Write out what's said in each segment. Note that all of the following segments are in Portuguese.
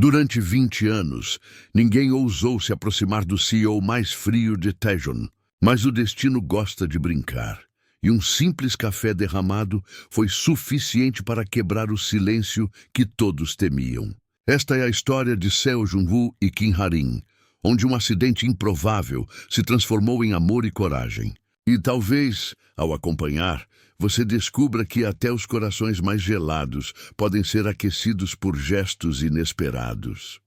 Durante 20 anos, ninguém ousou se aproximar do CEO mais frio de Taejon. Mas o destino gosta de brincar. E um simples café derramado foi suficiente para quebrar o silêncio que todos temiam. Esta é a história de Seo Jun-woo e Kim Ha-rin, onde um acidente improvável se transformou em amor e coragem. E talvez, ao acompanhar, você descubra que até os corações mais gelados podem ser aquecidos por gestos inesperados.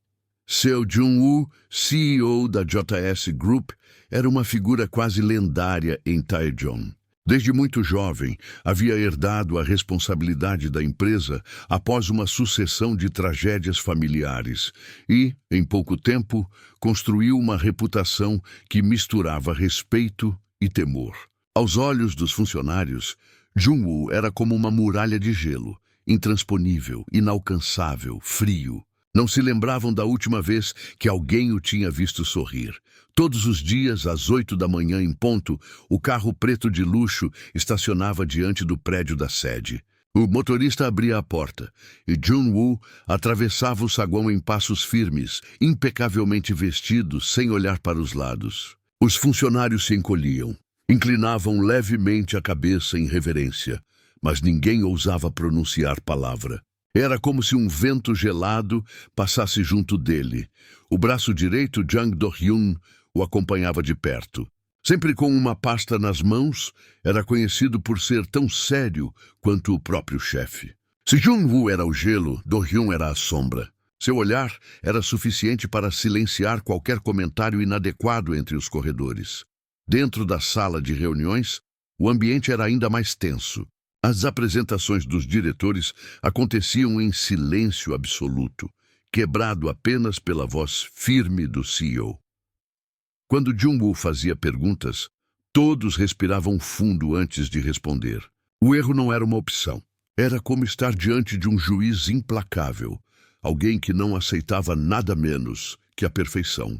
Seo Jun-woo, CEO da JS Group, era uma figura quase lendária em Taejon. Desde muito jovem, havia herdado a responsabilidade da empresa após uma sucessão de tragédias familiares e, em pouco tempo, construiu uma reputação que misturava respeito e temor. Aos olhos dos funcionários, Jun-woo era como uma muralha de gelo, intransponível, inalcançável, frio. Não se lembravam da última vez que alguém o tinha visto sorrir. Todos os dias, às 8 da manhã em ponto, o carro preto de luxo estacionava diante do prédio da sede. O motorista abria a porta e Jun-woo atravessava o saguão em passos firmes, impecavelmente vestido, sem olhar para os lados. Os funcionários se encolhiam, inclinavam levemente a cabeça em reverência, mas ninguém ousava pronunciar palavra. Era como se um vento gelado passasse junto dele. O braço direito, Jang Do-hyun, o acompanhava de perto. Sempre com uma pasta nas mãos, era conhecido por ser tão sério quanto o próprio chefe. Se Jun-woo era o gelo, Do-hyun era a sombra. Seu olhar era suficiente para silenciar qualquer comentário inadequado entre os corredores. Dentro da sala de reuniões, o ambiente era ainda mais tenso. As apresentações dos diretores aconteciam em silêncio absoluto, quebrado apenas pela voz firme do CEO. Quando Jun-woo fazia perguntas, todos respiravam fundo antes de responder. O erro não era uma opção. Era como estar diante de um juiz implacável, alguém que não aceitava nada menos que a perfeição.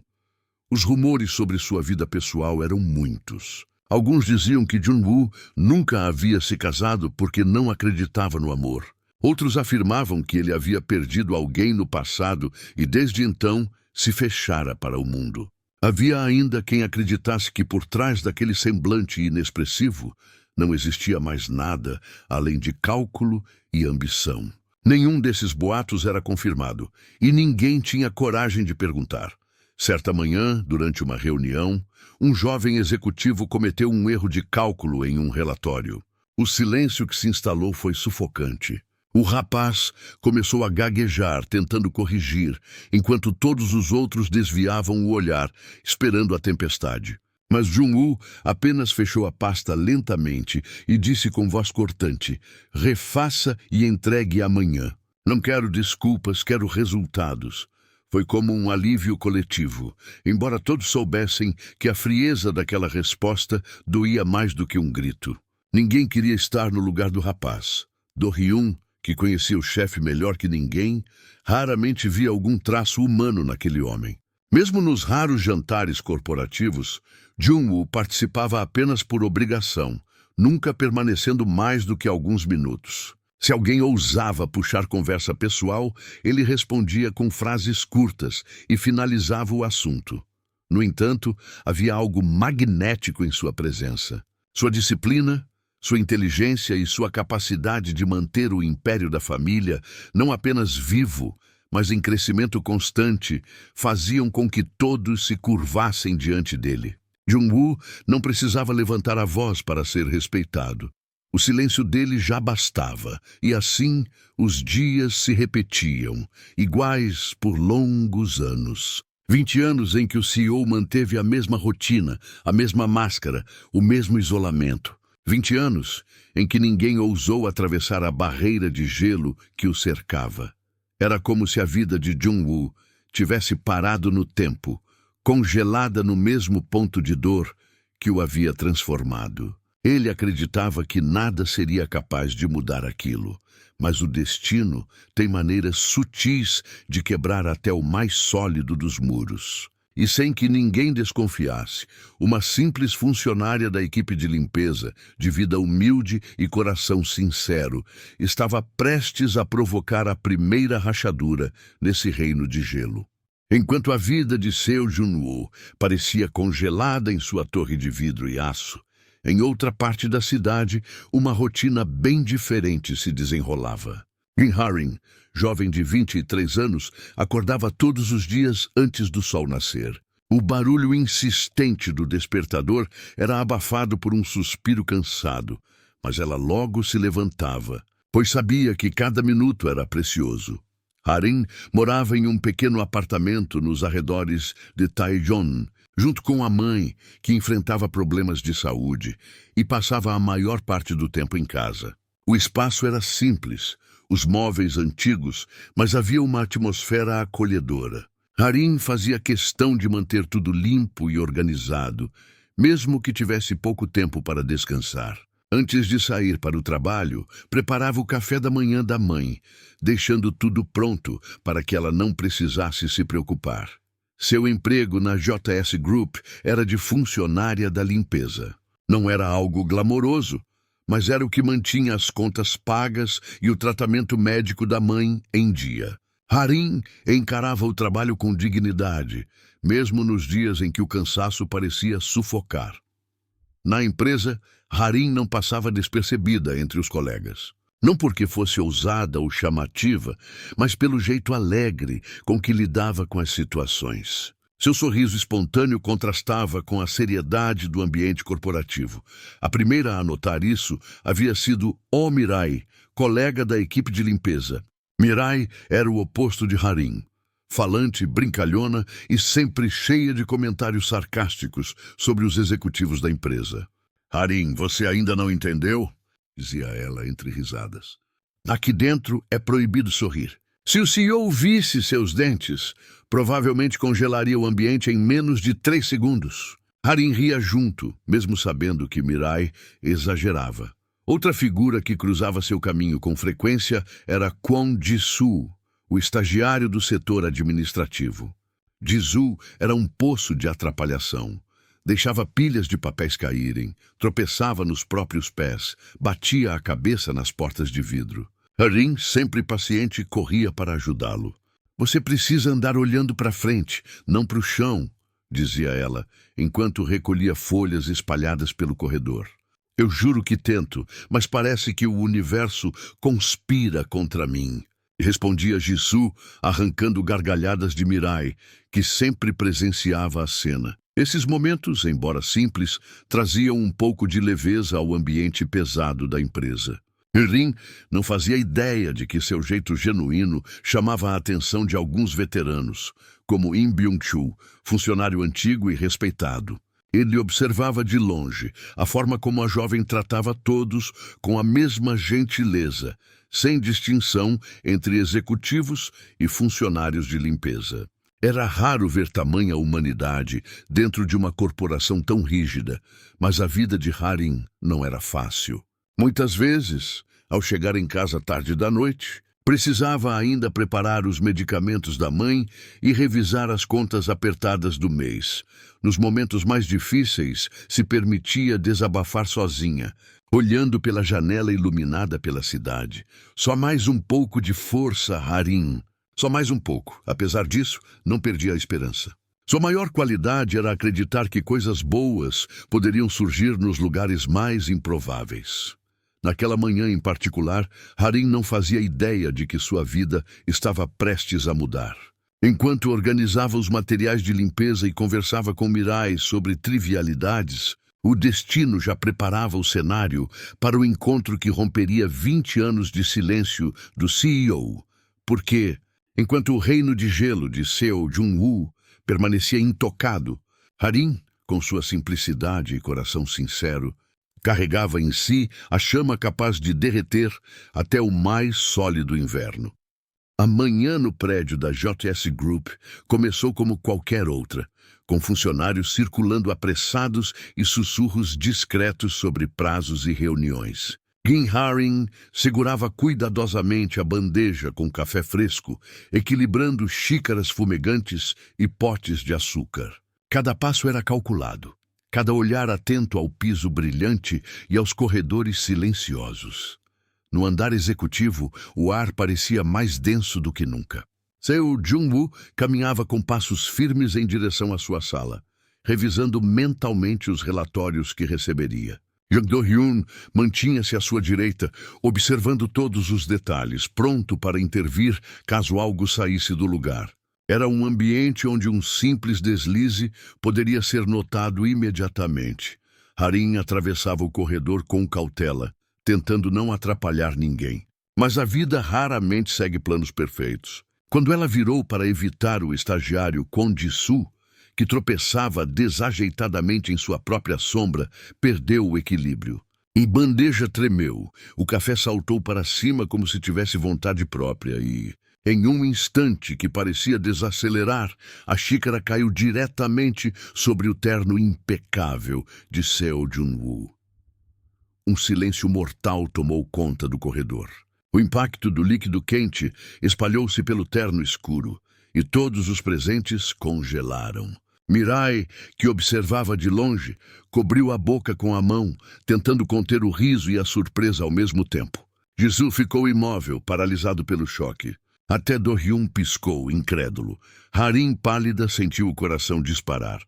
Os rumores sobre sua vida pessoal eram muitos. Alguns diziam que Jun-woo nunca havia se casado porque não acreditava no amor. Outros afirmavam que ele havia perdido alguém no passado e desde então se fechara para o mundo. Havia ainda quem acreditasse que por trás daquele semblante inexpressivo não existia mais nada além de cálculo e ambição. Nenhum desses boatos era confirmado e ninguém tinha coragem de perguntar. Certa manhã, durante uma reunião, um jovem executivo cometeu um erro de cálculo em um relatório. O silêncio que se instalou foi sufocante. O rapaz começou a gaguejar, tentando corrigir, enquanto todos os outros desviavam o olhar, esperando a tempestade. Mas Jun-woo apenas fechou a pasta lentamente e disse com voz cortante: "Refaça e entregue amanhã. Não quero desculpas, quero resultados." Foi como um alívio coletivo, embora todos soubessem que a frieza daquela resposta doía mais do que um grito. Ninguém queria estar no lugar do rapaz. Do-hyun, que conhecia o chefe melhor que ninguém, raramente via algum traço humano naquele homem. Mesmo nos raros jantares corporativos, Jun-woo participava apenas por obrigação, nunca permanecendo mais do que alguns minutos. Se alguém ousava puxar conversa pessoal, ele respondia com frases curtas e finalizava o assunto. No entanto, havia algo magnético em sua presença. Sua disciplina, sua inteligência e sua capacidade de manter o império da família, não apenas vivo, mas em crescimento constante, faziam com que todos se curvassem diante dele. Jun-woo não precisava levantar a voz para ser respeitado. O silêncio dele já bastava, e assim os dias se repetiam, iguais por longos anos. 20 anos em que o CEO manteve a mesma rotina, a mesma máscara, o mesmo isolamento. 20 anos em que ninguém ousou atravessar a barreira de gelo que o cercava. Era como se a vida de Jun-woo tivesse parado no tempo, congelada no mesmo ponto de dor que o havia transformado. Ele acreditava que nada seria capaz de mudar aquilo, mas o destino tem maneiras sutis de quebrar até o mais sólido dos muros. E sem que ninguém desconfiasse, uma simples funcionária da equipe de limpeza, de vida humilde e coração sincero, estava prestes a provocar a primeira rachadura nesse reino de gelo. Enquanto a vida de Seo Jun-woo parecia congelada em sua torre de vidro e aço, em outra parte da cidade, uma rotina bem diferente se desenrolava. Kim Harin, jovem de 23 anos, acordava todos os dias antes do sol nascer. O barulho insistente do despertador era abafado por um suspiro cansado, mas ela logo se levantava, pois sabia que cada minuto era precioso. Harin morava em um pequeno apartamento nos arredores de Daejeon, junto com a mãe, que enfrentava problemas de saúde e passava a maior parte do tempo em casa. O espaço era simples, os móveis antigos, mas havia uma atmosfera acolhedora. Harin fazia questão de manter tudo limpo e organizado, mesmo que tivesse pouco tempo para descansar. Antes de sair para o trabalho, preparava o café da manhã da mãe, deixando tudo pronto para que ela não precisasse se preocupar. Seu emprego na JS Group era de funcionária da limpeza. Não era algo glamouroso, mas era o que mantinha as contas pagas e o tratamento médico da mãe em dia. Harin encarava o trabalho com dignidade, mesmo nos dias em que o cansaço parecia sufocar. Na empresa, Harin não passava despercebida entre os colegas. Não porque fosse ousada ou chamativa, mas pelo jeito alegre com que lidava com as situações. Seu sorriso espontâneo contrastava com a seriedade do ambiente corporativo. A primeira a notar isso havia sido Oh Mirai, colega da equipe de limpeza. Mirai era o oposto de Harin, falante, brincalhona e sempre cheia de comentários sarcásticos sobre os executivos da empresa. Harin, você ainda não entendeu? Dizia ela entre risadas. Aqui dentro é proibido sorrir. Se o CEO visse seus dentes, provavelmente congelaria o ambiente em menos de 3 segundos. Harin ria junto, mesmo sabendo que Mirai exagerava. Outra figura que cruzava seu caminho com frequência era Kwon Ji-soo, o estagiário do setor administrativo. Ji-soo era um poço de atrapalhação. Deixava pilhas de papéis caírem, tropeçava nos próprios pés, batia a cabeça nas portas de vidro. Harin, sempre paciente, corria para ajudá-lo. Você precisa andar olhando para frente, não para o chão, dizia ela, enquanto recolhia folhas espalhadas pelo corredor. Eu juro que tento, mas parece que o universo conspira contra mim, respondia Ji-soo, arrancando gargalhadas de Mirai, que sempre presenciava a cena. Esses momentos, embora simples, traziam um pouco de leveza ao ambiente pesado da empresa. Harin não fazia ideia de que seu jeito genuíno chamava a atenção de alguns veteranos, como Im Byung-chul, funcionário antigo e respeitado. Ele observava de longe a forma como a jovem tratava todos com a mesma gentileza, sem distinção entre executivos e funcionários de limpeza. Era raro ver tamanha humanidade dentro de uma corporação tão rígida, mas a vida de Harin não era fácil. Muitas vezes, ao chegar em casa tarde da noite, precisava ainda preparar os medicamentos da mãe e revisar as contas apertadas do mês. Nos momentos mais difíceis, se permitia desabafar sozinha, olhando pela janela iluminada pela cidade. Só mais um pouco de força, Harin. Só mais um pouco. Apesar disso, não perdia a esperança. Sua maior qualidade era acreditar que coisas boas poderiam surgir nos lugares mais improváveis. Naquela manhã em particular, Harin não fazia ideia de que sua vida estava prestes a mudar. Enquanto organizava os materiais de limpeza e conversava com Mirai sobre trivialidades, o destino já preparava o cenário para o encontro que romperia 20 anos de silêncio do CEO. Porque, enquanto o reino de gelo de Seo Jun-woo permanecia intocado, Harin, com sua simplicidade e coração sincero, carregava em si a chama capaz de derreter até o mais sólido inverno. A manhã no prédio da JS Group começou como qualquer outra, com funcionários circulando apressados e sussurros discretos sobre prazos e reuniões. Gin Haring segurava cuidadosamente a bandeja com café fresco, equilibrando xícaras fumegantes e potes de açúcar. Cada passo era calculado, cada olhar atento ao piso brilhante e aos corredores silenciosos. No andar executivo, o ar parecia mais denso do que nunca. Seo Jung-woo caminhava com passos firmes em direção à sua sala, revisando mentalmente os relatórios que receberia. Jang Do-hyun mantinha-se à sua direita, observando todos os detalhes, pronto para intervir caso algo saísse do lugar. Era um ambiente onde um simples deslize poderia ser notado imediatamente. Harim atravessava o corredor com cautela, tentando não atrapalhar ninguém. Mas a vida raramente segue planos perfeitos. Quando ela virou para evitar o estagiário Kwon Ji-soo, que tropeçava desajeitadamente em sua própria sombra, perdeu o equilíbrio. A bandeja tremeu, o café saltou para cima como se tivesse vontade própria e, em um instante que parecia desacelerar, a xícara caiu diretamente sobre o terno impecável de Seo Jung-woo. Um silêncio mortal tomou conta do corredor. O impacto do líquido quente espalhou-se pelo terno escuro, e todos os presentes congelaram. Mirai, que observava de longe, cobriu a boca com a mão, tentando conter o riso e a surpresa ao mesmo tempo. Jisoo ficou imóvel, paralisado pelo choque. Até Do-hyun piscou, incrédulo. Harim, pálida, sentiu o coração disparar.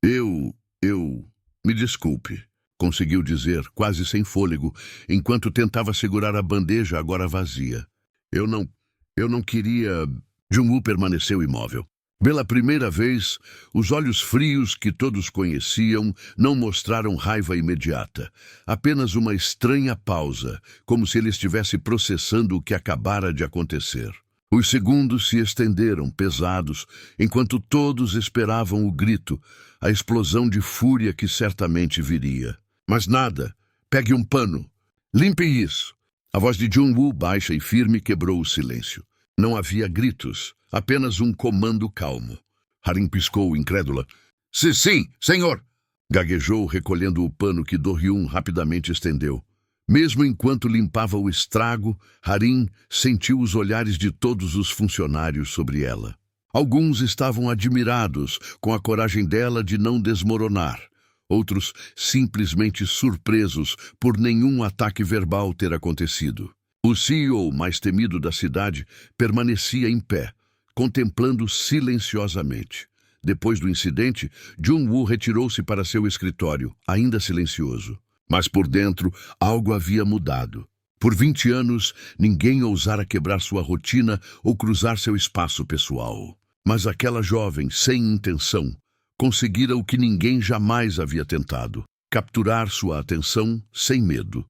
Me desculpe, conseguiu dizer, quase sem fôlego, enquanto tentava segurar a bandeja agora vazia. Eu não queria... Jung-woo permaneceu imóvel. Pela primeira vez, os olhos frios que todos conheciam não mostraram raiva imediata. Apenas uma estranha pausa, como se ele estivesse processando o que acabara de acontecer. Os segundos se estenderam, pesados, enquanto todos esperavam o grito, a explosão de fúria que certamente viria. Mas nada. Pegue um pano. Limpe isso. A voz de Jung-woo, baixa e firme, quebrou o silêncio. Não havia gritos, apenas um comando calmo. Harim piscou, incrédula. Sim, senhor! Gaguejou, recolhendo o pano que Do-hyun rapidamente estendeu. Mesmo enquanto limpava o estrago, Harim sentiu os olhares de todos os funcionários sobre ela. Alguns estavam admirados com a coragem dela de não desmoronar. Outros simplesmente surpresos por nenhum ataque verbal ter acontecido. O CEO mais temido da cidade permanecia em pé, contemplando silenciosamente. Depois do incidente, Jung-woo retirou-se para seu escritório, ainda silencioso. Mas por dentro, algo havia mudado. Por 20 anos, ninguém ousara quebrar sua rotina ou cruzar seu espaço pessoal. Mas aquela jovem, sem intenção, conseguira o que ninguém jamais havia tentado: capturar sua atenção sem medo.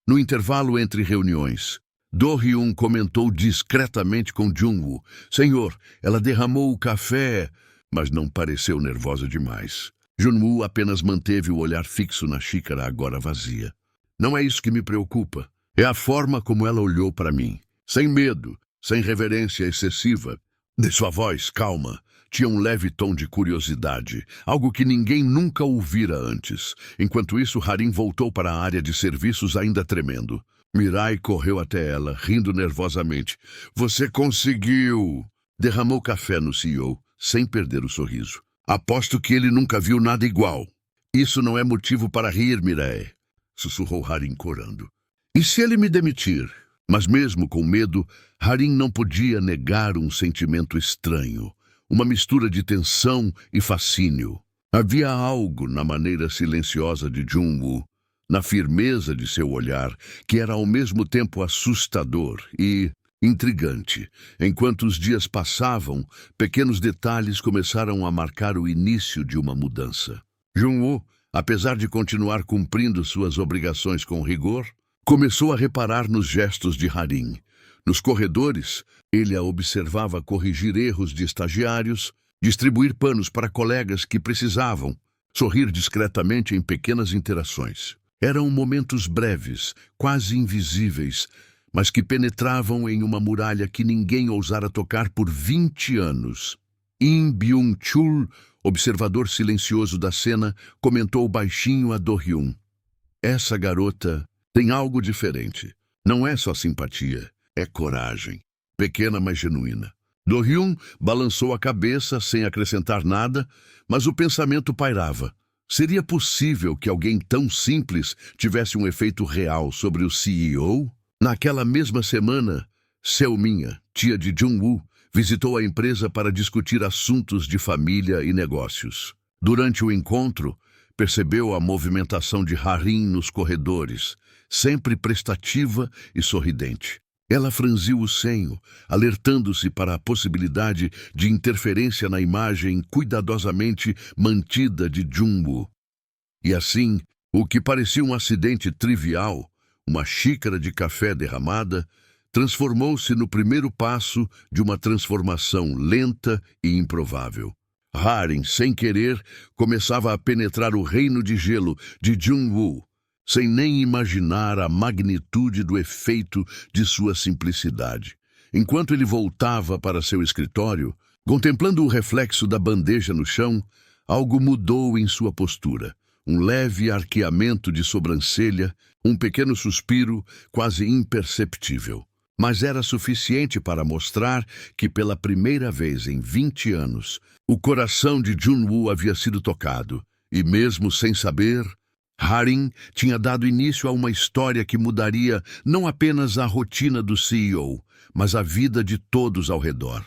No intervalo entre reuniões, Do-hyun comentou discretamente com Jung-woo. Senhor, ela derramou o café, mas não pareceu nervosa demais. Jung-woo apenas manteve o olhar fixo na xícara agora vazia. Não é isso que me preocupa. É a forma como ela olhou para mim. Sem medo, sem reverência excessiva. De sua voz, calma, tinha um leve tom de curiosidade, algo que ninguém nunca ouvira antes. Enquanto isso, Harim voltou para a área de serviços ainda tremendo. Mirai correu até ela, rindo nervosamente. Você conseguiu! Derramou café no CEO, sem perder o sorriso. Aposto que ele nunca viu nada igual. Isso não é motivo para rir, Mirai, sussurrou Harim corando. E se ele me demitir? Mas mesmo com medo, Harim não podia negar um sentimento estranho. Uma mistura de tensão e fascínio. Havia algo na maneira silenciosa de Jung-woo, na firmeza de seu olhar, que era ao mesmo tempo assustador e intrigante. Enquanto os dias passavam, pequenos detalhes começaram a marcar o início de uma mudança. Jung-woo, apesar de continuar cumprindo suas obrigações com rigor, começou a reparar nos gestos de Harim. Nos corredores, ele a observava corrigir erros de estagiários, distribuir panos para colegas que precisavam, sorrir discretamente em pequenas interações. Eram momentos breves, quase invisíveis, mas que penetravam em uma muralha que ninguém ousara tocar por 20 anos. Im Byung-chul, observador silencioso da cena, comentou baixinho a Do-hyun. Essa garota Tem algo diferente. Não é só simpatia, é coragem. Pequena, mas genuína. Do-hyun balançou a cabeça sem acrescentar nada, mas o pensamento pairava. Seria possível que alguém tão simples tivesse um efeito real sobre o CEO? Naquela mesma semana, Seo-minha, tia de Jung-woo, visitou a empresa para discutir assuntos de família e negócios. Durante o encontro, percebeu a movimentação de Harin nos corredores, sempre prestativa e sorridente. Ela franziu o senho, alertando-se para a possibilidade de interferência na imagem cuidadosamente mantida de Jung-woo. E assim, o que parecia um acidente trivial, uma xícara de café derramada, transformou-se no primeiro passo de uma transformação lenta e improvável. Harin, sem querer, começava a penetrar o reino de gelo de Jung-woo, sem nem imaginar a magnitude do efeito de sua simplicidade. Enquanto ele voltava para seu escritório, contemplando o reflexo da bandeja no chão, algo mudou em sua postura. Um leve arqueamento de sobrancelha, um pequeno suspiro quase imperceptível. Mas era suficiente para mostrar que, pela primeira vez em 20 anos, o coração de Jung-woo havia sido tocado, e mesmo sem saber, Harin tinha dado início a uma história que mudaria não apenas a rotina do CEO, mas a vida de todos ao redor.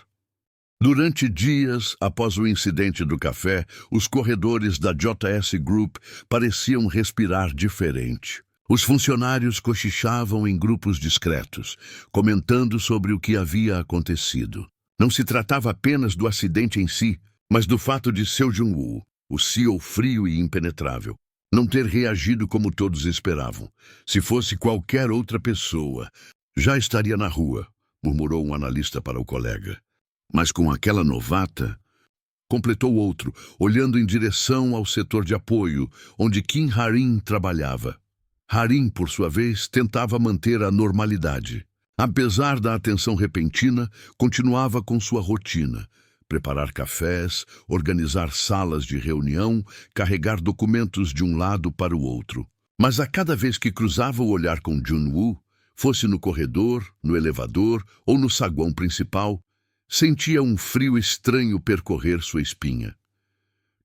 Durante dias após o incidente do café, os corredores da JS Group pareciam respirar diferente. Os funcionários cochichavam em grupos discretos, comentando sobre o que havia acontecido. Não se tratava apenas do acidente em si, mas do fato de Seo Jung-woo, o CEO frio e impenetrável, não ter reagido como todos esperavam. Se fosse qualquer outra pessoa, já estaria na rua, murmurou um analista para o colega. Mas com aquela novata, completou outro, olhando em direção ao setor de apoio, onde Kim Harin trabalhava. Harin, por sua vez, tentava manter a normalidade. Apesar da atenção repentina, continuava com sua rotina. Preparar cafés, organizar salas de reunião, carregar documentos de um lado para o outro. Mas a cada vez que cruzava o olhar com Jung-woo, fosse no corredor, no elevador ou no saguão principal, sentia um frio estranho percorrer sua espinha.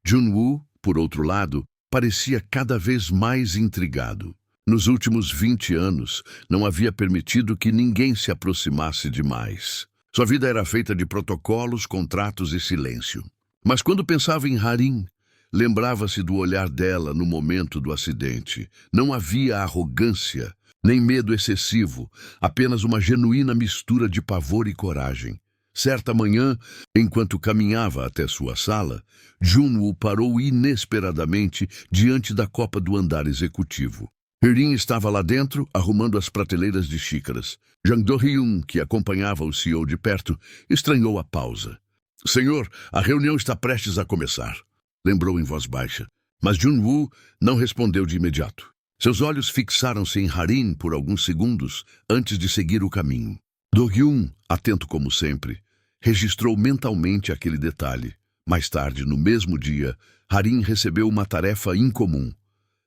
Jung-woo, por outro lado, parecia cada vez mais intrigado. Nos últimos 20 anos, não havia permitido que ninguém se aproximasse demais. Sua vida era feita de protocolos, contratos e silêncio. Mas quando pensava em Harin, lembrava-se do olhar dela no momento do acidente. Não havia arrogância, nem medo excessivo, apenas uma genuína mistura de pavor e coragem. Certa manhã, enquanto caminhava até sua sala, Jung-woo parou inesperadamente diante da copa do andar executivo. Harin estava lá dentro, arrumando as prateleiras de xícaras. Jang Do-hyun, que acompanhava o CEO de perto, estranhou a pausa. "Senhor, a reunião está prestes a começar", lembrou em voz baixa. Mas Jung-woo não respondeu de imediato. Seus olhos fixaram-se em Harin por alguns segundos antes de seguir o caminho. Do-hyun, atento como sempre, registrou mentalmente aquele detalhe. Mais tarde, no mesmo dia, Harin recebeu uma tarefa incomum: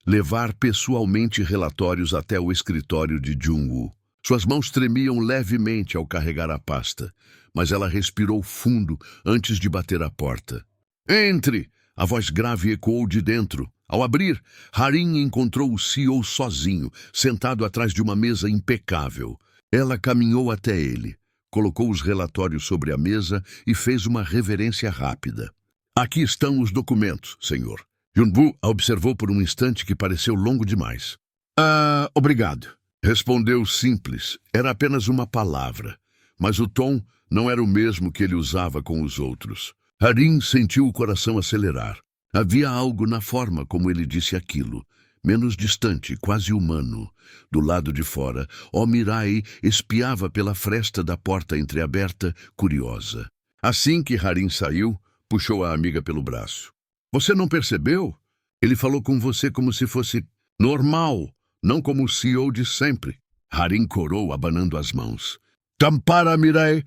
levar pessoalmente relatórios até o escritório de Jung-woo. Suas mãos tremiam levemente ao carregar a pasta, mas ela respirou fundo antes de bater a porta. "Entre!" A voz grave ecoou de dentro. Ao abrir, Harin encontrou o CEO sozinho, sentado atrás de uma mesa impecável. Ela caminhou até ele, colocou os relatórios sobre a mesa e fez uma reverência rápida. "Aqui estão os documentos, senhor." Jung-woo a observou por um instante que pareceu longo demais. Obrigado." Respondeu simples. Era apenas uma palavra, mas o tom não era o mesmo que ele usava com os outros. Harin sentiu o coração acelerar. Havia algo na forma como ele disse aquilo, menos distante, quase humano. Do lado de fora, Mirai espiava pela fresta da porta entreaberta, curiosa. Assim que Harin saiu, puxou a amiga pelo braço. "Você não percebeu? Ele falou com você como se fosse normal, não como o CEO de sempre." Harin corou, abanando as mãos. "Tampara, Mirai!"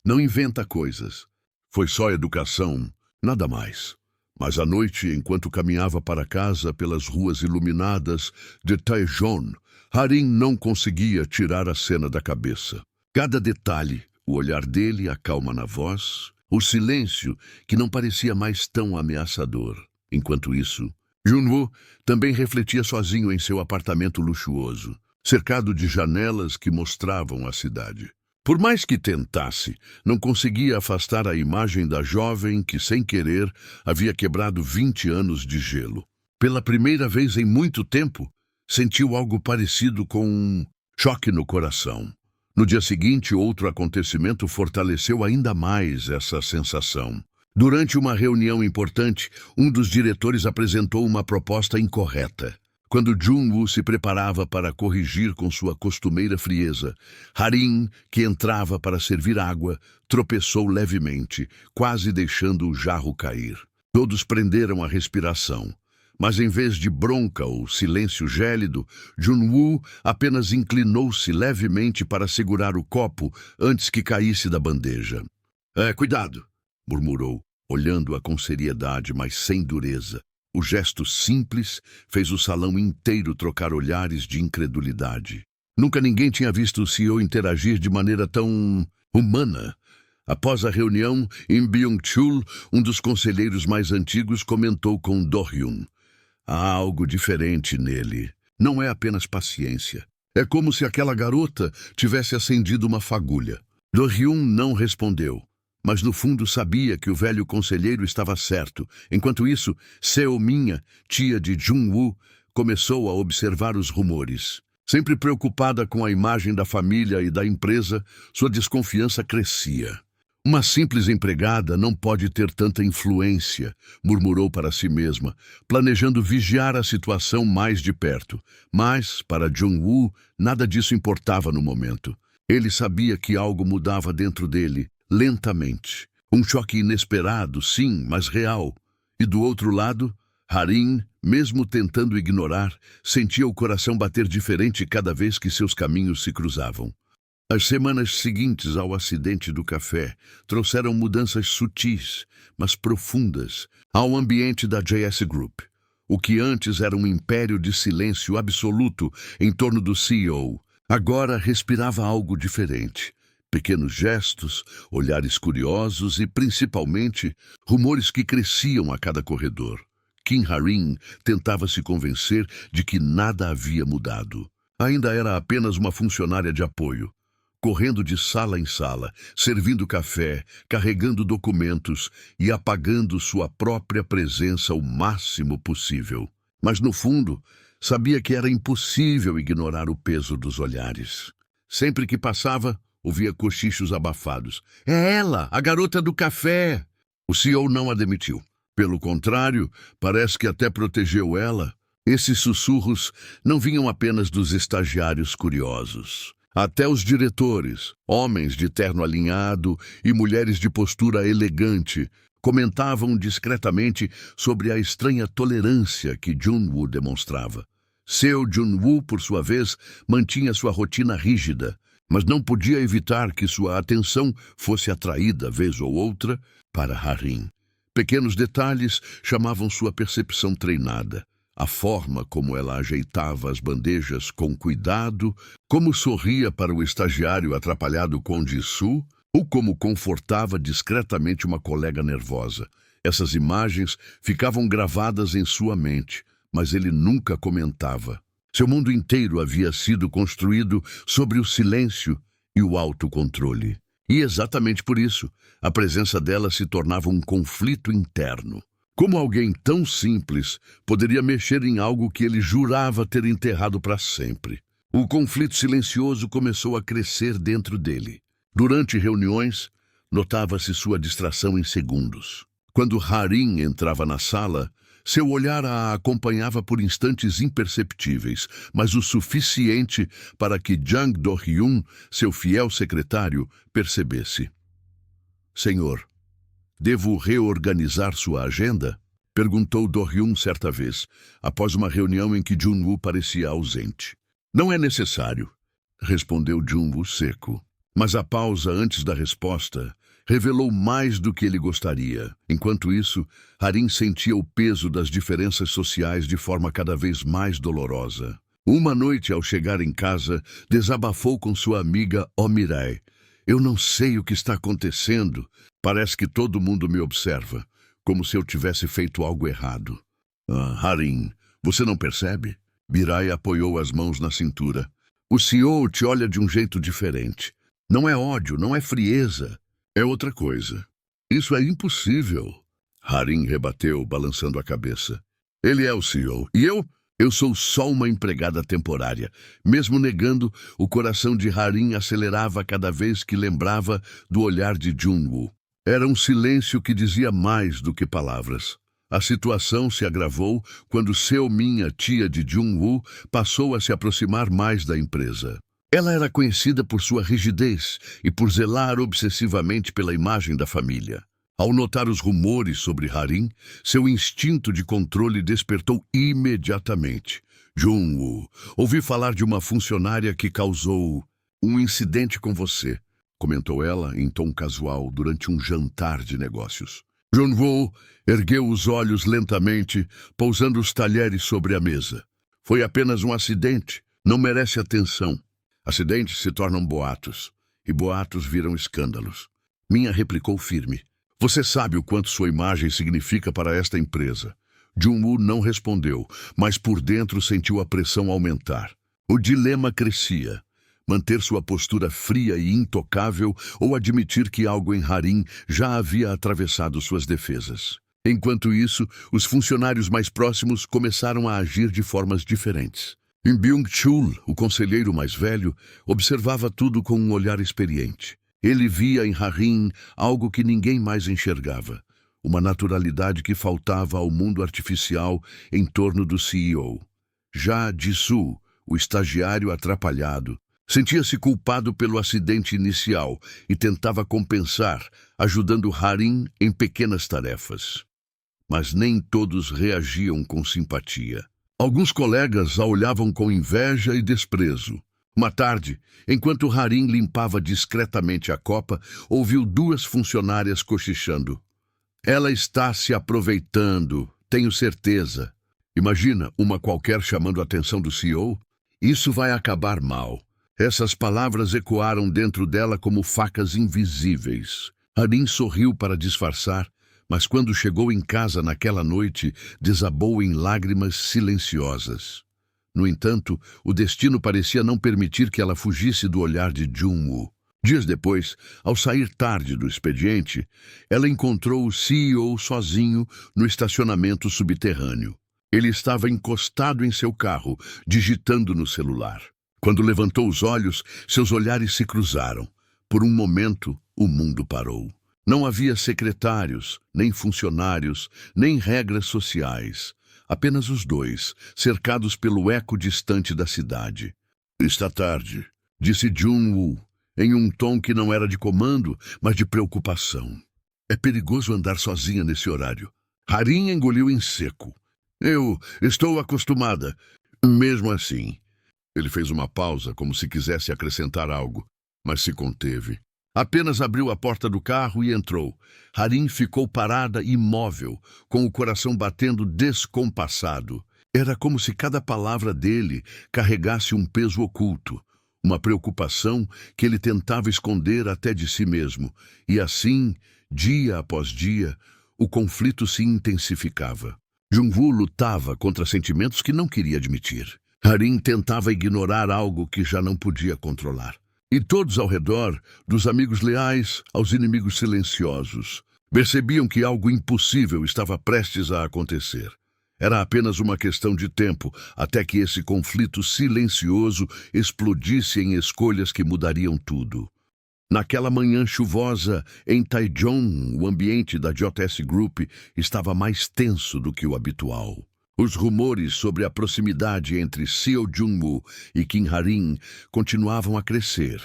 "Não inventa coisas. Foi só educação, nada mais." Mas à noite, enquanto caminhava para casa pelas ruas iluminadas de Taejon, Harim não conseguia tirar a cena da cabeça. Cada detalhe, o olhar dele, a calma na voz, o silêncio que não parecia mais tão ameaçador. Enquanto isso, Junwoo também refletia sozinho em seu apartamento luxuoso, cercado de janelas que mostravam a cidade. Por mais que tentasse, não conseguia afastar a imagem da jovem que, sem querer, havia quebrado 20 anos de gelo. Pela primeira vez em muito tempo, sentiu algo parecido com um choque no coração. No dia seguinte, outro acontecimento fortaleceu ainda mais essa sensação. Durante uma reunião importante, um dos diretores apresentou uma proposta incorreta. Quando Junwoo se preparava para corrigir com sua costumeira frieza, Harim, que entrava para servir água, tropeçou levemente, quase deixando o jarro cair. Todos prenderam a respiração. Mas em vez de bronca ou silêncio gélido, Junwoo apenas inclinou-se levemente para segurar o copo antes que caísse da bandeja. Cuidado!" murmurou, olhando-a com seriedade, mas sem dureza. O gesto simples fez o salão inteiro trocar olhares de incredulidade. Nunca ninguém tinha visto o CEO interagir de maneira tão humana. Após a reunião, Im Byung-chul, um dos conselheiros mais antigos, comentou com Do-hyun: "Há algo diferente nele. Não é apenas paciência. É como se aquela garota tivesse acendido uma fagulha." Do-hyun não respondeu, mas no fundo sabia que o velho conselheiro estava certo. Enquanto isso, Seo-minha, tia de Junwoo, começou a observar os rumores. Sempre preocupada com a imagem da família e da empresa, sua desconfiança crescia. "Uma simples empregada não pode ter tanta influência", murmurou para si mesma, planejando vigiar a situação mais de perto. Mas, para Junwoo, nada disso importava no momento. Ele sabia que algo mudava dentro dele, lentamente. Um choque inesperado, sim, mas real. E do outro lado, Harim, mesmo tentando ignorar, sentia o coração bater diferente cada vez que seus caminhos se cruzavam. As semanas seguintes ao acidente do café trouxeram mudanças sutis, mas profundas, ao ambiente da JS Group. O que antes era um império de silêncio absoluto em torno do CEO, agora respirava algo diferente. Pequenos gestos, olhares curiosos e, principalmente, rumores que cresciam a cada corredor. Kim Harim tentava se convencer de que nada havia mudado. Ainda era apenas uma funcionária de apoio, correndo de sala em sala, servindo café, carregando documentos e apagando sua própria presença o máximo possível. Mas, no fundo, sabia que era impossível ignorar o peso dos olhares. Sempre que passava, ouvia cochichos abafados. "É ela, a garota do café!" O CEO não a demitiu. Pelo contrário, parece que até protegeu ela. Esses sussurros não vinham apenas dos estagiários curiosos. Até os diretores, homens de terno alinhado e mulheres de postura elegante, comentavam discretamente sobre a estranha tolerância que Junwoo demonstrava. Seo Junwoo, por sua vez, mantinha sua rotina rígida, mas não podia evitar que sua atenção fosse atraída, vez ou outra, para Harim. Pequenos detalhes chamavam sua percepção treinada. A forma como ela ajeitava as bandejas com cuidado, como sorria para o estagiário atrapalhado com Jisoo, ou como confortava discretamente uma colega nervosa. Essas imagens ficavam gravadas em sua mente, mas ele nunca comentava. Seu mundo inteiro havia sido construído sobre o silêncio e o autocontrole. E exatamente por isso, a presença dela se tornava um conflito interno. Como alguém tão simples poderia mexer em algo que ele jurava ter enterrado para sempre? O conflito silencioso começou a crescer dentro dele. Durante reuniões, notava-se sua distração em segundos. Quando Harim entrava na sala, seu olhar a acompanhava por instantes imperceptíveis, mas o suficiente para que Jang Do-hyun, seu fiel secretário, percebesse. "Senhor, devo reorganizar sua agenda?" perguntou Do-hyun certa vez, após uma reunião em que Junwoo parecia ausente. "Não é necessário", respondeu Junwoo seco. Mas a pausa antes da resposta revelou mais do que ele gostaria. Enquanto isso, Harim sentia o peso das diferenças sociais de forma cada vez mais dolorosa. Uma noite, ao chegar em casa, desabafou com sua amiga Omirai. Eu não sei o que está acontecendo. Parece que todo mundo me observa, como se eu tivesse feito algo errado. Harim, você não percebe? Mirai apoiou as mãos na cintura. O CEO te olha de um jeito diferente. Não é ódio, não é frieza. É outra coisa. Isso é impossível. Harim rebateu, balançando a cabeça. Ele é o CEO. E eu? Eu sou só uma empregada temporária. Mesmo negando, o coração de Harim acelerava cada vez que lembrava do olhar de Jung-woo. Era um silêncio que dizia mais do que palavras. A situação se agravou quando Seo-min, a tia de Jung-woo, passou a se aproximar mais da empresa. Ela era conhecida por sua rigidez e por zelar obsessivamente pela imagem da família. Ao notar os rumores sobre Harim, seu instinto de controle despertou imediatamente. Jung-woo, ouvi falar de uma funcionária que causou um incidente com você, comentou ela em tom casual durante um jantar de negócios. Jung-woo ergueu os olhos lentamente, pousando os talheres sobre a mesa. Foi apenas um acidente, não merece atenção. Acidentes se tornam boatos, e boatos viram escândalos. Minha replicou firme. Você sabe o quanto sua imagem significa para esta empresa. Jung-woo não respondeu, mas por dentro sentiu a pressão aumentar. O dilema crescia. Manter sua postura fria e intocável ou admitir que algo em Harim já havia atravessado suas defesas. Enquanto isso, os funcionários mais próximos começaram a agir de formas diferentes. Byung-chul, o conselheiro mais velho, observava tudo com um olhar experiente. Ele via em Harim algo que ninguém mais enxergava, uma naturalidade que faltava ao mundo artificial em torno do CEO. Já Jisoo, o estagiário atrapalhado, sentia-se culpado pelo acidente inicial e tentava compensar, ajudando Harim em pequenas tarefas. Mas nem todos reagiam com simpatia. Alguns colegas a olhavam com inveja e desprezo. Uma tarde, enquanto Harim limpava discretamente a copa, ouviu duas funcionárias cochichando. Ela está se aproveitando, tenho certeza. Imagina uma qualquer chamando a atenção do CEO? Isso vai acabar mal. Essas palavras ecoaram dentro dela como facas invisíveis. Harim sorriu para disfarçar, mas quando chegou em casa naquela noite, desabou em lágrimas silenciosas. No entanto, o destino parecia não permitir que ela fugisse do olhar de Jung-woo. Dias depois, ao sair tarde do expediente, ela encontrou o CEO sozinho no estacionamento subterrâneo. Ele estava encostado em seu carro, digitando no celular. Quando levantou os olhos, seus olhares se cruzaram. Por um momento, o mundo parou. Não havia secretários, nem funcionários, nem regras sociais. Apenas os dois, cercados pelo eco distante da cidade. Está tarde, disse Jung-woo, em um tom que não era de comando, mas de preocupação. É perigoso andar sozinha nesse horário. Harim engoliu em seco. Eu estou acostumada. Mesmo assim. Ele fez uma pausa, como se quisesse acrescentar algo, mas se conteve. Apenas abriu a porta do carro e entrou. Harim ficou parada, imóvel, com o coração batendo descompassado. Era como se cada palavra dele carregasse um peso oculto, uma preocupação que ele tentava esconder até de si mesmo. E assim, dia após dia, o conflito se intensificava. Jung-woo lutava contra sentimentos que não queria admitir. Harim tentava ignorar algo que já não podia controlar. E todos ao redor, dos amigos leais aos inimigos silenciosos, percebiam que algo impossível estava prestes a acontecer. Era apenas uma questão de tempo até que esse conflito silencioso explodisse em escolhas que mudariam tudo. Naquela manhã chuvosa, em Taichung, o ambiente da JS Group estava mais tenso do que o habitual. Os rumores sobre a proximidade entre Seo Jung-woo e Kim Harim continuavam a crescer,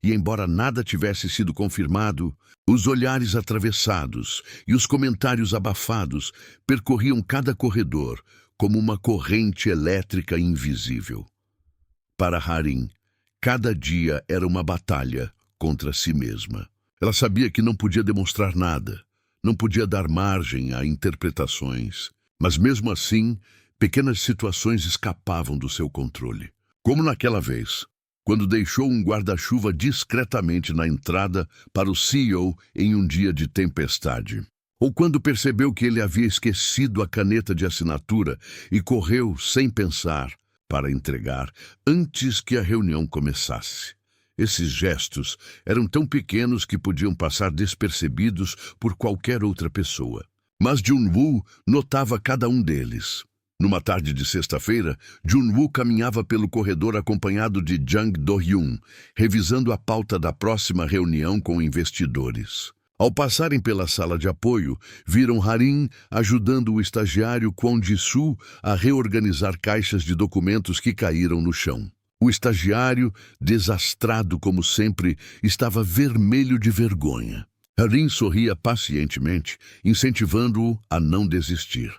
e embora nada tivesse sido confirmado, os olhares atravessados e os comentários abafados percorriam cada corredor como uma corrente elétrica invisível. Para Harim, cada dia era uma batalha contra si mesma. Ela sabia que não podia demonstrar nada, não podia dar margem a interpretações. Mas mesmo assim, Pequenas situações escapavam do seu controle. Como naquela vez, quando deixou um guarda-chuva discretamente na entrada para o CEO em um dia de tempestade. Ou quando percebeu que ele havia esquecido a caneta de assinatura e correu, sem pensar, para entregar antes que a reunião começasse. Esses gestos eram tão pequenos que podiam passar despercebidos por qualquer outra pessoa. Mas Jun-woo notava cada um deles. Numa tarde de sexta-feira, Jun-woo caminhava pelo corredor acompanhado de Jang Do-hyun, revisando a pauta da próxima reunião com investidores. Ao passarem pela sala de apoio, viram Harin ajudando o estagiário Kwon Ji-soo a reorganizar caixas de documentos que caíram no chão. O estagiário, desastrado como sempre, estava vermelho de vergonha. Harin sorria pacientemente, incentivando-o a não desistir.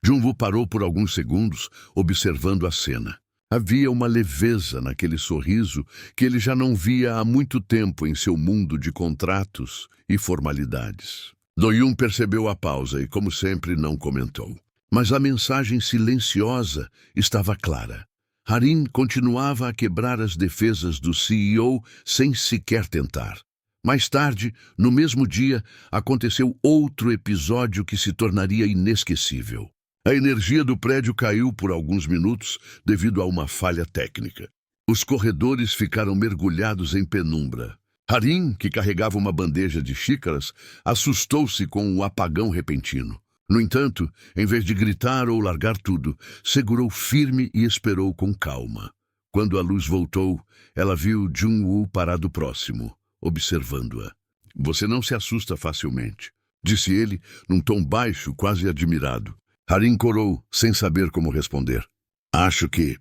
Jun-woo parou por alguns segundos, observando a cena. Havia uma leveza naquele sorriso que ele já não via há muito tempo em seu mundo de contratos e formalidades. Do-hyun percebeu a pausa e, como sempre, não comentou. Mas a mensagem silenciosa estava clara. Harin continuava a quebrar as defesas do CEO sem sequer tentar. Mais tarde, no mesmo dia, aconteceu outro episódio que se tornaria inesquecível. A energia do prédio caiu por alguns minutos devido a uma falha técnica. Os corredores ficaram mergulhados em penumbra. Harin, que carregava uma bandeja de xícaras, assustou-se com o apagão repentino. No entanto, em vez de gritar ou largar tudo, segurou firme e esperou com calma. Quando a luz voltou, ela viu Jun-woo parado próximo, observando-a. "Você não se assusta facilmente", disse ele, num tom baixo, quase admirado. Harin corou, sem saber como responder. "Acho que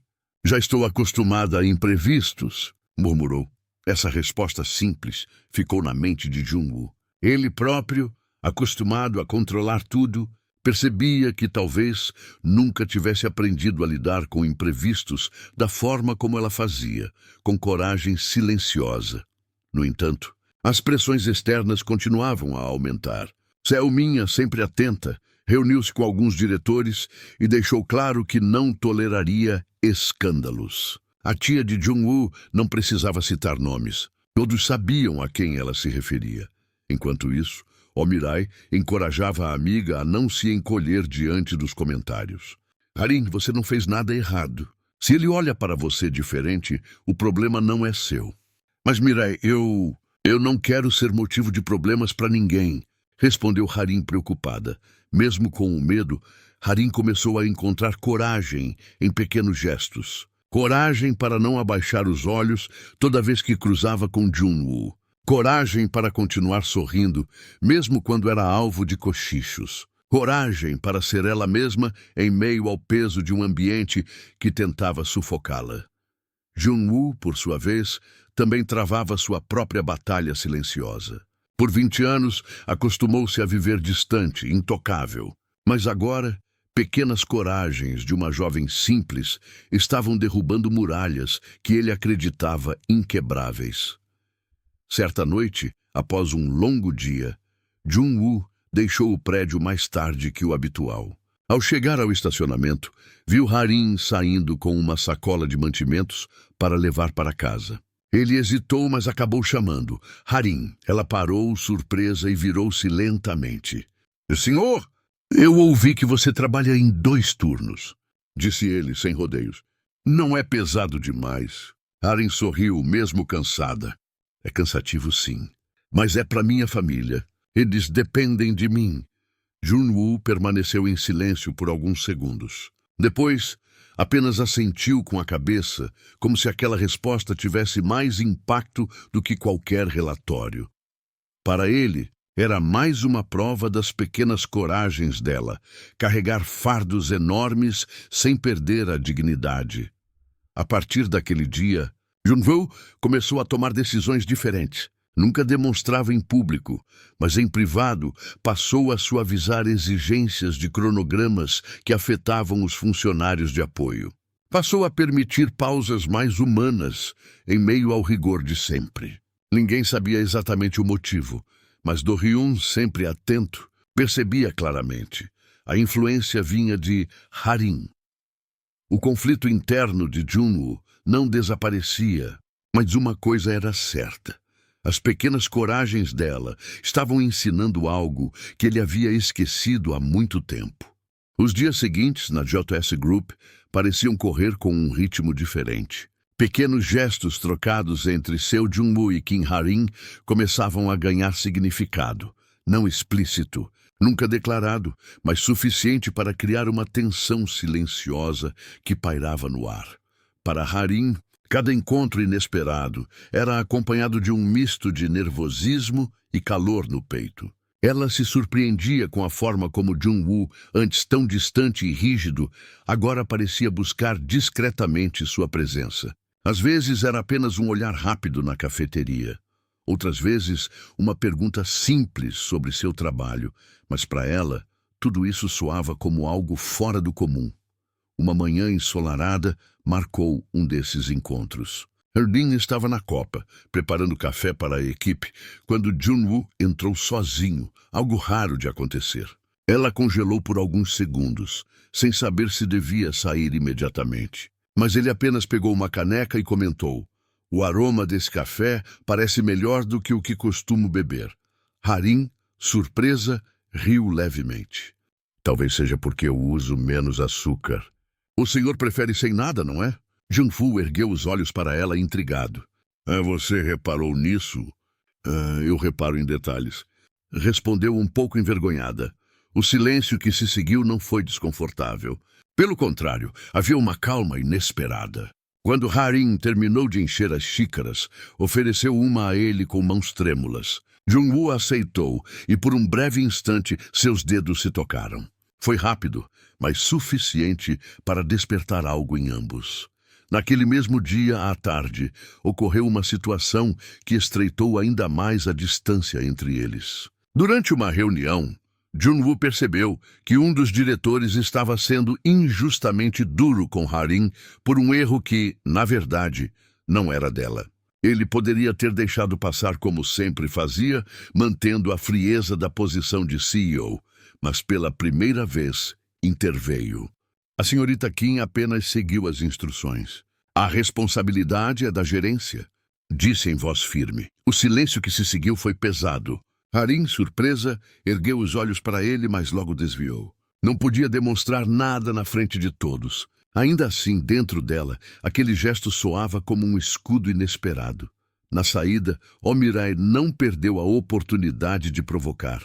já estou acostumada a imprevistos", murmurou. Essa resposta simples ficou na mente de Jun-woo. Ele próprio, acostumado a controlar tudo, percebia que talvez nunca tivesse aprendido a lidar com imprevistos da forma como ela fazia, com coragem silenciosa. No entanto, as pressões externas continuavam a aumentar. Selminha, sempre atenta, reuniu-se com alguns diretores e deixou claro que não toleraria escândalos. A tia de Jun-woo não precisava citar nomes. Todos sabiam a quem ela se referia. Enquanto isso, Omirai encorajava a amiga a não se encolher diante dos comentários. "Harin, você não fez nada errado. Se ele olha para você diferente, o problema não é seu." "Mas Mirai, eu não quero ser motivo de problemas para ninguém", respondeu Harin preocupada. Mesmo com o medo, Harin começou a encontrar coragem em pequenos gestos. Coragem para não abaixar os olhos toda vez que cruzava com Jun-woo. Coragem para continuar sorrindo, mesmo quando era alvo de cochichos. Coragem para ser ela mesma em meio ao peso de um ambiente que tentava sufocá-la. Jun-woo, por sua vez, também travava sua própria batalha silenciosa. Por 20 anos, acostumou-se a viver distante, intocável. Mas agora, pequenas coragens de uma jovem simples estavam derrubando muralhas que ele acreditava inquebráveis. Certa noite, após um longo dia, Jun-woo deixou o prédio mais tarde que o habitual. Ao chegar ao estacionamento, viu Harin saindo com uma sacola de mantimentos para levar para casa. Ele hesitou, mas acabou chamando. "Harin." Ela parou, surpresa, e virou-se lentamente. "Senhor, eu ouvi que você trabalha em 2 turnos", disse ele, sem rodeios. "Não é pesado demais?" Harin sorriu, mesmo cansada. "É cansativo, sim, mas é para minha família. Eles dependem de mim." Jun-woo permaneceu em silêncio por alguns segundos. Depois, apenas assentiu com a cabeça, como se aquela resposta tivesse mais impacto do que qualquer relatório. Para ele, era mais uma prova das pequenas coragens dela, carregar fardos enormes sem perder a dignidade. A partir daquele dia, Jun-woo começou a tomar decisões diferentes. Nunca demonstrava em público, mas em privado passou a suavizar exigências de cronogramas que afetavam os funcionários de apoio. Passou a permitir pausas mais humanas em meio ao rigor de sempre. Ninguém sabia exatamente o motivo, mas Do-hyun, sempre atento, percebia claramente. A influência vinha de Harin. O conflito interno de Junwoo não desaparecia, mas uma coisa era certa. As pequenas coragens dela estavam ensinando algo que ele havia esquecido há muito tempo. Os dias seguintes, na JS Group, pareciam correr com um ritmo diferente. Pequenos gestos trocados entre Seo Junwoo e Kim Ha-rin começavam a ganhar significado, não explícito, nunca declarado, mas suficiente para criar uma tensão silenciosa que pairava no ar. Para Ha-rin, cada encontro inesperado era acompanhado de um misto de nervosismo e calor no peito. Ela se surpreendia com a forma como Junwoo, antes tão distante e rígido, agora parecia buscar discretamente sua presença. Às vezes era apenas um olhar rápido na cafeteria. Outras vezes, uma pergunta simples sobre seu trabalho, mas para ela, tudo isso soava como algo fora do comum. Uma manhã ensolarada marcou um desses encontros. Erdin estava na copa, preparando café para a equipe, quando Junwoo entrou sozinho, algo raro de acontecer. Ela congelou por alguns segundos, sem saber se devia sair imediatamente. Mas ele apenas pegou uma caneca e comentou: "O aroma desse café parece melhor do que o que costumo beber." Ha-rin, surpresa, riu levemente. "Talvez seja porque eu uso menos açúcar." "O senhor prefere sem nada, não é?" Junwoo ergueu os olhos para ela, intrigado. Você reparou nisso?" Eu reparo em detalhes." Respondeu um pouco envergonhada. O silêncio que se seguiu não foi desconfortável. Pelo contrário, havia uma calma inesperada. Quando Ha-rin terminou de encher as xícaras, ofereceu uma a ele com mãos trêmulas. Junwoo aceitou, e por um breve instante seus dedos se tocaram. Foi rápido, mas suficiente para despertar algo em ambos. Naquele mesmo dia, à tarde, ocorreu uma situação que estreitou ainda mais a distância entre eles. Durante uma reunião, Junwoo percebeu que um dos diretores estava sendo injustamente duro com Ha-rin por um erro que, na verdade, não era dela. Ele poderia ter deixado passar como sempre fazia, mantendo a frieza da posição de CEO, mas pela primeira vez interveio. A senhorita Kim apenas seguiu as instruções. "A responsabilidade é da gerência", disse em voz firme. O silêncio que se seguiu foi pesado. Ha-rin, surpresa, ergueu os olhos para ele, mas logo desviou. Não podia demonstrar nada na frente de todos. Ainda assim, dentro dela, aquele gesto soava como um escudo inesperado. Na saída, Omirai não perdeu a oportunidade de provocar.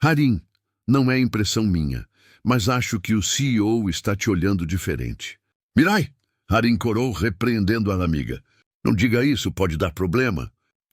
"Ha-rin, não é impressão minha, mas acho que o CEO está te olhando diferente." "Mirai!" Ha-rin corou, repreendendo a amiga. "Não diga isso, pode dar problema."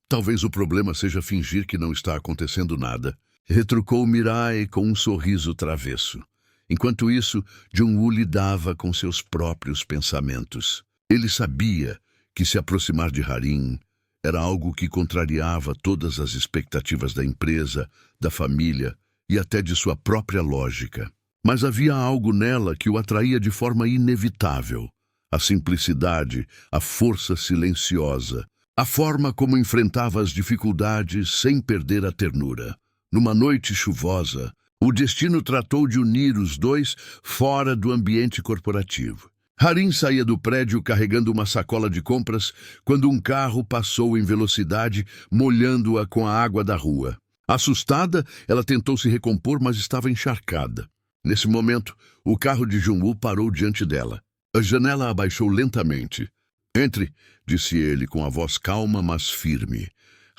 "Talvez o problema seja fingir que não está acontecendo nada", retrucou Mirai com um sorriso travesso. Enquanto isso, Junwoo lidava com seus próprios pensamentos. Ele sabia que se aproximar de Ha-rin era algo que contrariava todas as expectativas da empresa, da família e até de sua própria lógica. Mas havia algo nela que o atraía de forma inevitável. A simplicidade, a força silenciosa, a forma como enfrentava as dificuldades sem perder a ternura. Numa noite chuvosa, o destino tratou de unir os dois fora do ambiente corporativo. Ha-rin saía do prédio carregando uma sacola de compras quando um carro passou em velocidade, molhando-a com a água da rua. Assustada, ela tentou se recompor, mas estava encharcada. Nesse momento, o carro de Junwoo parou diante dela. A janela abaixou lentamente. "Entre", disse ele com a voz calma, mas firme.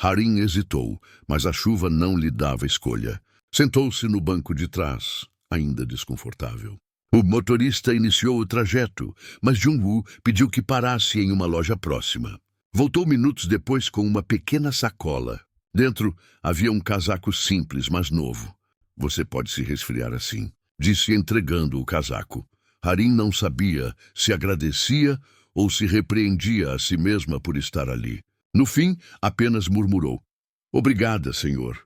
Ha-rin hesitou, mas a chuva não lhe dava escolha. Sentou-se no banco de trás, ainda desconfortável. O motorista iniciou o trajeto, mas Junwoo pediu que parasse em uma loja próxima. Voltou minutos depois com uma pequena sacola. Dentro havia um casaco simples, mas novo. "Você pode se resfriar assim", disse entregando o casaco. Ha-rin não sabia se agradecia ou se repreendia a si mesma por estar ali. No fim, apenas murmurou: "Obrigada, senhor."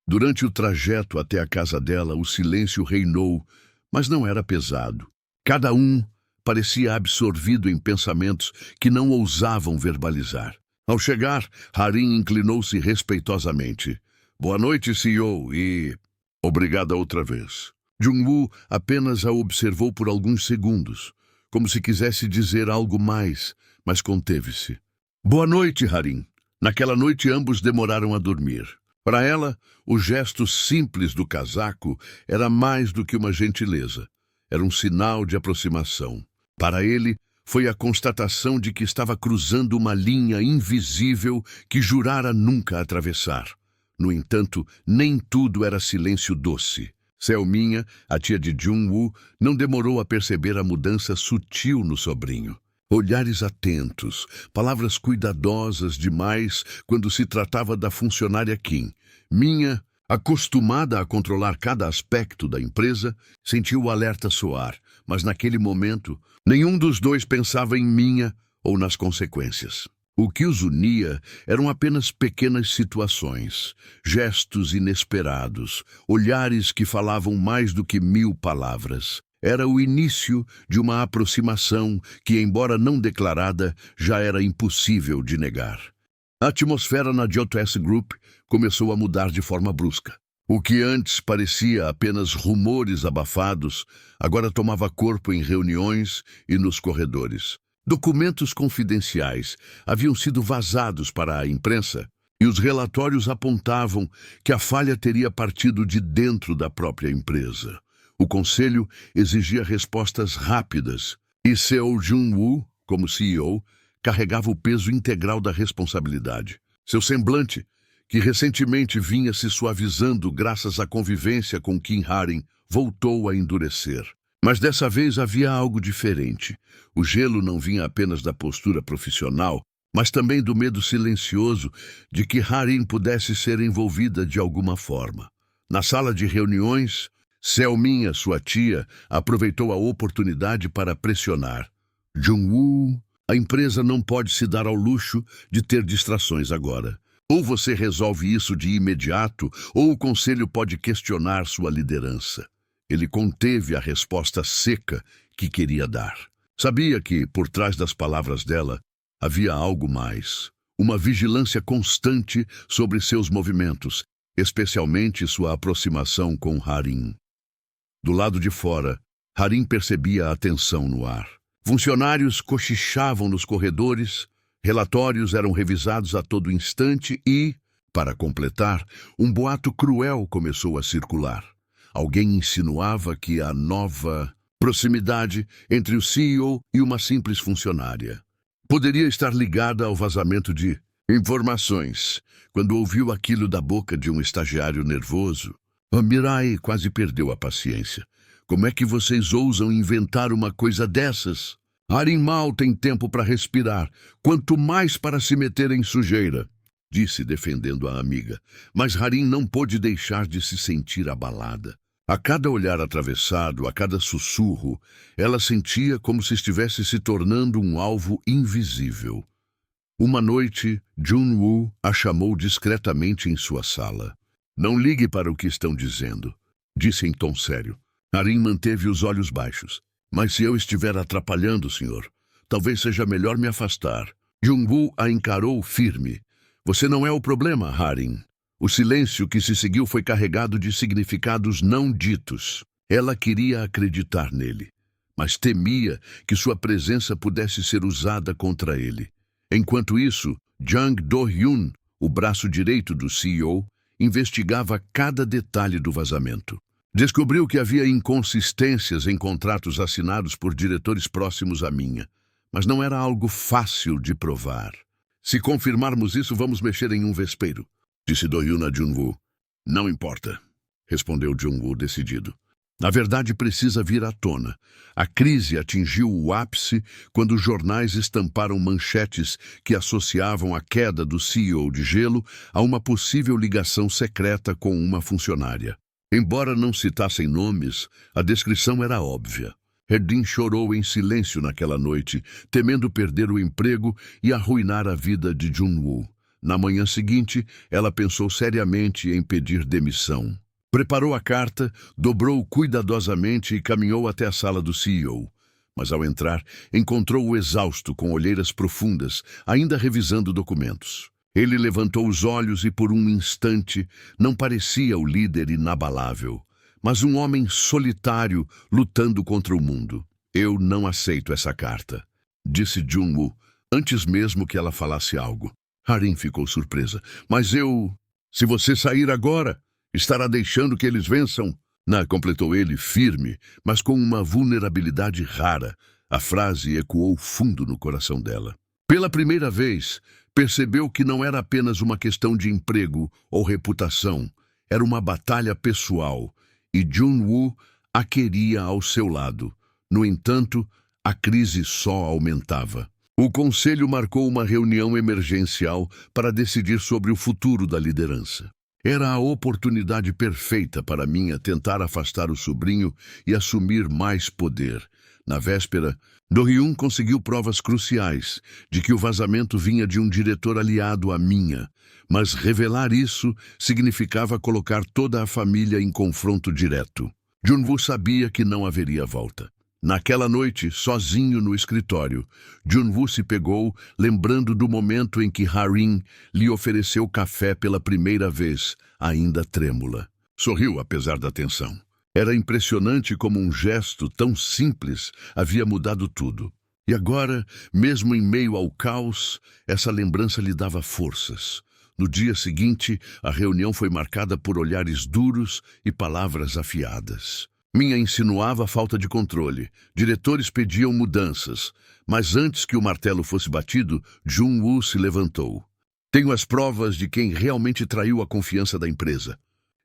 Durante o trajeto até a casa dela, o silêncio reinou, mas não era pesado. Cada um parecia absorvido em pensamentos que não ousavam verbalizar. Ao chegar, Ha-rin inclinou-se respeitosamente. "Boa noite, CEO, e obrigada outra vez." Junwoo apenas a observou por alguns segundos, como se quisesse dizer algo mais, mas conteve-se. Boa noite, Harim. Naquela noite ambos demoraram a dormir. Para ela, o gesto simples do casaco era mais do que uma gentileza. Era um sinal de aproximação. Para ele, foi a constatação de que estava cruzando uma linha invisível que jurara nunca atravessar. No entanto, nem tudo era silêncio doce. Selminha, a tia de Jun-woo, não demorou a perceber a mudança sutil no sobrinho. Olhares atentos, palavras cuidadosas demais quando se tratava da funcionária Kim. Minha, acostumada a controlar cada aspecto da empresa, sentiu o alerta soar, mas naquele momento, nenhum dos dois pensava em Minha ou nas consequências. O que os unia eram apenas pequenas situações, gestos inesperados, olhares que falavam mais do que 1000 palavras. Era o início de uma aproximação que, embora não declarada, já era impossível de negar. A atmosfera na JS Group começou a mudar de forma brusca. O que antes parecia apenas rumores abafados, agora tomava corpo em reuniões e nos corredores. Documentos confidenciais haviam sido vazados para a imprensa e os relatórios apontavam que a falha teria partido de dentro da própria empresa. O conselho exigia respostas rápidas e Seo Jun-woo, como CEO, carregava o peso integral da responsabilidade. Seu semblante, que recentemente vinha se suavizando graças à convivência com Kim Harim, voltou a endurecer. Mas dessa vez havia algo diferente. O gelo não vinha apenas da postura profissional, mas também do medo silencioso de que Harim pudesse ser envolvida de alguma forma. Na sala de reuniões, Selminha, sua tia, aproveitou a oportunidade para pressionar. Jun-woo, a empresa não pode se dar ao luxo de ter distrações agora. Ou você resolve isso de imediato, ou o conselho pode questionar sua liderança. Ele conteve a resposta seca que queria dar. Sabia que, por trás das palavras dela, havia algo mais. Uma vigilância constante sobre seus movimentos, especialmente sua aproximação com Harim. Do lado de fora, Harim percebia a tensão no ar. Funcionários cochichavam nos corredores, relatórios eram revisados a todo instante e, para completar, um boato cruel começou a circular. Alguém insinuava que a nova proximidade entre o CEO e uma simples funcionária poderia estar ligada ao vazamento de informações. Quando ouviu aquilo da boca de um estagiário nervoso, a Mirai quase perdeu a paciência. Como é que vocês ousam inventar uma coisa dessas? Harim mal tem tempo para respirar, quanto mais para se meter em sujeira, disse defendendo a amiga. Mas Harim não pôde deixar de se sentir abalada. A cada olhar atravessado, a cada sussurro, ela sentia como se estivesse se tornando um alvo invisível. Uma noite, Jun-woo a chamou discretamente em sua sala. Não ligue para o que estão dizendo, disse em tom sério. Harim manteve os olhos baixos. Mas se eu estiver atrapalhando, senhor, talvez seja melhor me afastar. Jun-woo a encarou firme. Você não é o problema, Harim. O silêncio que se seguiu foi carregado de significados não ditos. Ela queria acreditar nele, mas temia que sua presença pudesse ser usada contra ele. Enquanto isso, Jang Do-hyun, o braço direito do CEO, investigava cada detalhe do vazamento. Descobriu que havia inconsistências em contratos assinados por diretores próximos à minha, mas não era algo fácil de provar. Se confirmarmos isso, vamos mexer em um vespeiro, disse Do-hyun a Jun-woo. Não importa, respondeu Jun-woo decidido. A verdade precisa vir à tona. A crise atingiu o ápice quando os jornais estamparam manchetes que associavam a queda do CEO de gelo a uma possível ligação secreta com uma funcionária. Embora não citassem nomes, a descrição era óbvia. Herdin chorou em silêncio naquela noite, temendo perder o emprego e arruinar a vida de Jun-woo. Na manhã seguinte, ela pensou seriamente em pedir demissão. Preparou a carta, dobrou cuidadosamente e caminhou até a sala do CEO. Mas ao entrar, encontrou-o exausto, com olheiras profundas, ainda revisando documentos. Ele levantou os olhos e, por um instante, não parecia o líder inabalável, mas um homem solitário lutando contra o mundo. Eu não aceito essa carta, disse Jun-woo, antes mesmo que ela falasse algo. Harin ficou surpresa. Mas se você sair agora, estará deixando que eles vençam? Completou ele, firme, mas com uma vulnerabilidade rara. A frase ecoou fundo no coração dela. Pela primeira vez, percebeu que não era apenas uma questão de emprego ou reputação. Era uma batalha pessoal, e Jun-woo a queria ao seu lado. No entanto, a crise só aumentava. O conselho marcou uma reunião emergencial para decidir sobre o futuro da liderança. Era a oportunidade perfeita para Minha tentar afastar o sobrinho e assumir mais poder. Na véspera, Do-hyun conseguiu provas cruciais de que o vazamento vinha de um diretor aliado a Minha, mas revelar isso significava colocar toda a família em confronto direto. Jun-woo sabia que não haveria volta. Naquela noite, sozinho no escritório, Jun-woo se pegou lembrando do momento em que Harin lhe ofereceu café pela primeira vez, ainda trêmula. Sorriu apesar da tensão. Era impressionante como um gesto tão simples havia mudado tudo. E agora, mesmo em meio ao caos, essa lembrança lhe dava forças. No dia seguinte, a reunião foi marcada por olhares duros e palavras afiadas. Minha insinuava falta de controle. Diretores pediam mudanças. Mas antes que o martelo fosse batido, Jun-woo se levantou. Tenho as provas de quem realmente traiu a confiança da empresa,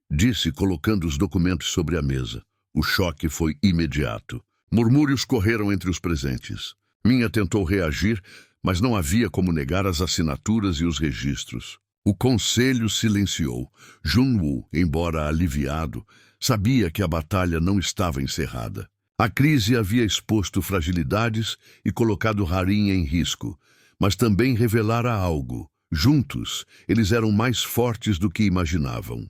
disse, colocando os documentos sobre a mesa. O choque foi imediato. Murmúrios correram entre os presentes. Minha tentou reagir, mas não havia como negar as assinaturas e os registros. O conselho silenciou. Jun-woo, embora aliviado, sabia que a batalha não estava encerrada. A crise havia exposto fragilidades e colocado Harin em risco, mas também revelara algo. Juntos, eles eram mais fortes do que imaginavam.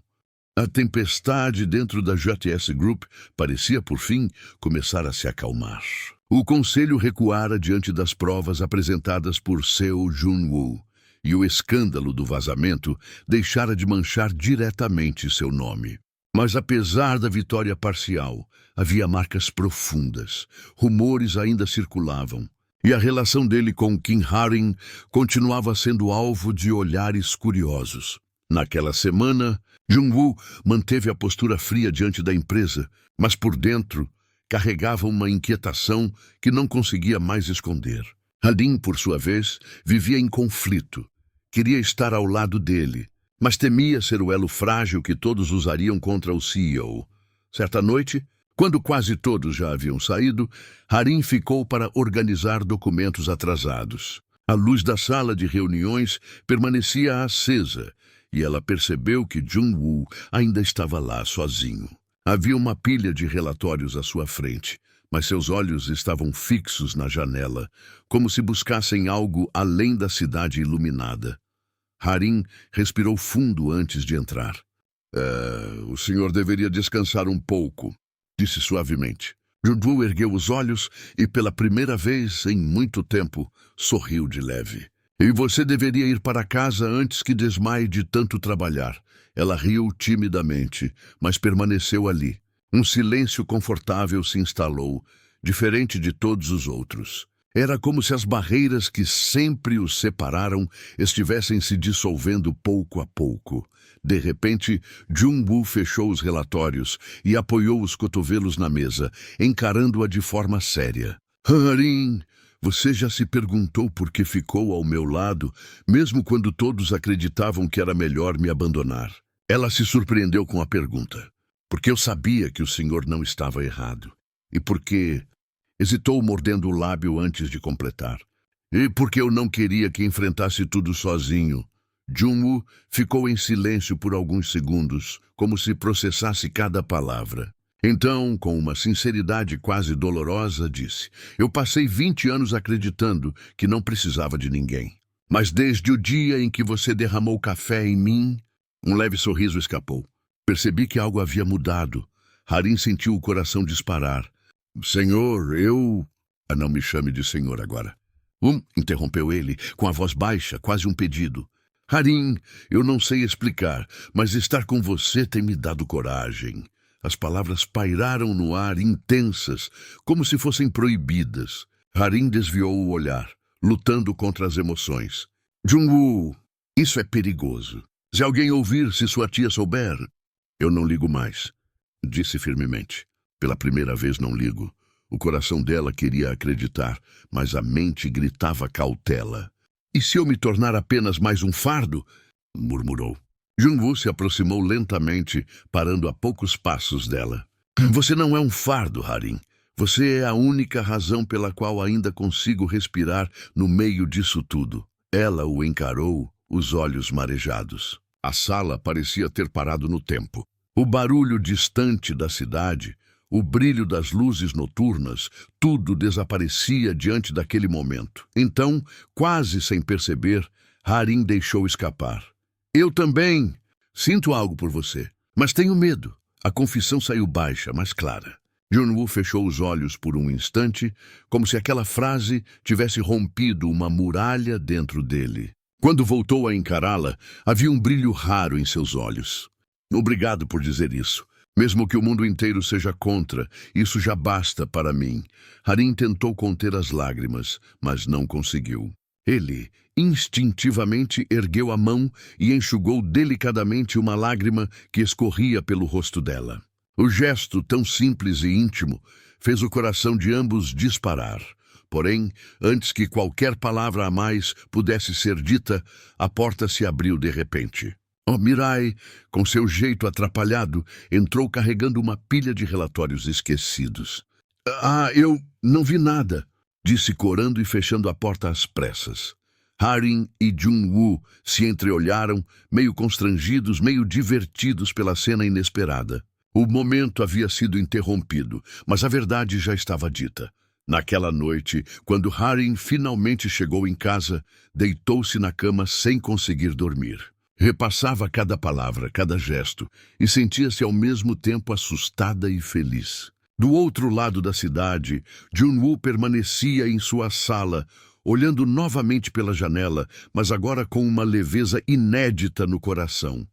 A tempestade dentro da JS Group parecia, por fim, começar a se acalmar. O conselho recuara diante das provas apresentadas por Seo Jun-woo, e o escândalo do vazamento deixara de manchar diretamente seu nome. Mas apesar da vitória parcial, havia marcas profundas. Rumores ainda circulavam. E a relação dele com Kim Harin continuava sendo alvo de olhares curiosos. Naquela semana, Jun-woo manteve a postura fria diante da empresa, mas por dentro carregava uma inquietação que não conseguia mais esconder. Harin, por sua vez, vivia em conflito. Queria estar ao lado dele, mas temia ser o elo frágil que todos usariam contra o CEO. Certa noite, quando quase todos já haviam saído, Harin ficou para organizar documentos atrasados. A luz da sala de reuniões permanecia acesa, e ela percebeu que Jun-woo ainda estava lá sozinho. Havia uma pilha de relatórios à sua frente, mas seus olhos estavam fixos na janela, como se buscassem algo além da cidade iluminada. Harin respirou fundo antes de entrar. O senhor deveria descansar um pouco, disse suavemente. Jun-woo ergueu os olhos e, pela primeira vez em muito tempo, sorriu de leve. E você deveria ir para casa antes que desmaie de tanto trabalhar. Ela riu timidamente, mas permaneceu ali. Um silêncio confortável se instalou, diferente de todos os outros. Era como se as barreiras que sempre os separaram estivessem se dissolvendo pouco a pouco. De repente, Jun-woo fechou os relatórios e apoiou os cotovelos na mesa, encarando-a de forma séria. Harin, você já se perguntou por que ficou ao meu lado, mesmo quando todos acreditavam que era melhor me abandonar? Ela se surpreendeu com a pergunta. Porque eu sabia que o senhor não estava errado. E porque... Hesitou, mordendo o lábio antes de completar. E porque eu não queria que enfrentasse tudo sozinho. Jun-woo ficou em silêncio por alguns segundos, como se processasse cada palavra. Então, com uma sinceridade quase dolorosa, disse: Eu passei 20 anos acreditando que não precisava de ninguém. Mas desde o dia em que você derramou café em mim, um leve sorriso escapou. Percebi que algo havia mudado. Harin sentiu o coração disparar. Senhor, eu... Não me chame de senhor agora. Interrompeu ele, com a voz baixa, quase um pedido. Harin, eu não sei explicar, mas estar com você tem me dado coragem. As palavras pairaram no ar, intensas, como se fossem proibidas. Harim desviou o olhar, lutando contra as emoções. Jung-woo, isso é perigoso. Se alguém ouvir, se sua tia souber... Eu não ligo mais, disse firmemente. Pela primeira vez não ligo. O coração dela queria acreditar, mas a mente gritava cautela. E se eu me tornar apenas mais um fardo? Murmurou. Jung-woo se aproximou lentamente, parando a poucos passos dela. Você não é um fardo, Harim. Você é a única razão pela qual ainda consigo respirar no meio disso tudo. Ela o encarou, os olhos marejados. A sala parecia ter parado no tempo. O barulho distante da cidade, o brilho das luzes noturnas, tudo desaparecia diante daquele momento. Então, quase sem perceber, Harim deixou escapar. Eu também sinto algo por você, mas tenho medo. A confissão saiu baixa, mas clara. Jung-woo fechou os olhos por um instante, como se aquela frase tivesse rompido uma muralha dentro dele. Quando voltou a encará-la, havia um brilho raro em seus olhos. Obrigado por dizer isso. Mesmo que o mundo inteiro seja contra, isso já basta para mim. Harim tentou conter as lágrimas, mas não conseguiu. Ele, instintivamente, ergueu a mão e enxugou delicadamente uma lágrima que escorria pelo rosto dela. O gesto, tão simples e íntimo, fez o coração de ambos disparar. Porém, antes que qualquer palavra a mais pudesse ser dita, a porta se abriu de repente. Mirai, com seu jeito atrapalhado, entrou carregando uma pilha de relatórios esquecidos. Eu não vi nada, disse corando e fechando a porta às pressas. Harim e Jung-woo se entreolharam, meio constrangidos, meio divertidos pela cena inesperada. O momento havia sido interrompido, mas a verdade já estava dita. Naquela noite, quando Harim finalmente chegou em casa, deitou-se na cama sem conseguir dormir. Repassava cada palavra, cada gesto, e sentia-se ao mesmo tempo assustada e feliz. Do outro lado da cidade, Jung-woo permanecia em sua sala, olhando novamente pela janela, mas agora com uma leveza inédita no coração.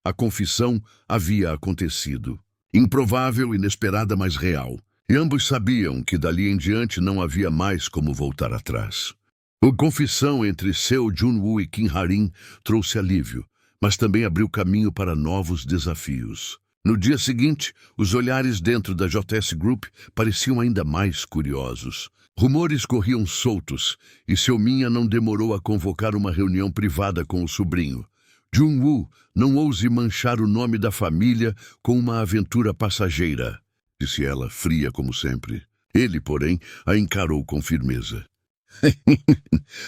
A confissão havia acontecido. Improvável, inesperada, mas real. E ambos sabiam que dali em diante não havia mais como voltar atrás. A confissão entre Seo Jung-woo e Kim Harim trouxe alívio, mas também abriu caminho para novos desafios. No dia seguinte, os olhares dentro da JS Group pareciam ainda mais curiosos. Rumores corriam soltos, e Seo Minha não demorou a convocar uma reunião privada com o sobrinho. Jung-woo, não ouse manchar o nome da família com uma aventura passageira, disse ela, fria como sempre. Ele, porém, a encarou com firmeza.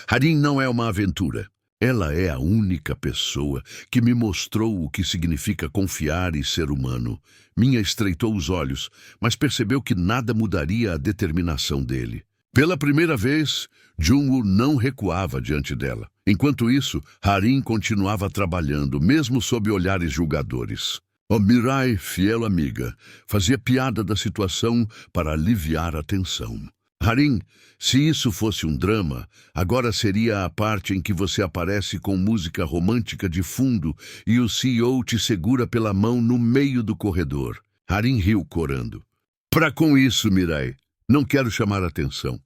Harim não é uma aventura. Ela é a única pessoa que me mostrou o que significa confiar e ser humano. Minha estreitou os olhos, mas percebeu que nada mudaria a determinação dele. Pela primeira vez, Jung-woo não recuava diante dela. Enquanto isso, Harim continuava trabalhando, mesmo sob olhares julgadores. Mirai, fiel amiga, fazia piada da situação para aliviar a tensão. Harim, se isso fosse um drama, agora seria a parte em que você aparece com música romântica de fundo e o CEO te segura pela mão no meio do corredor. Harim riu corando. Para com isso, Mirai. Não quero chamar a atenção.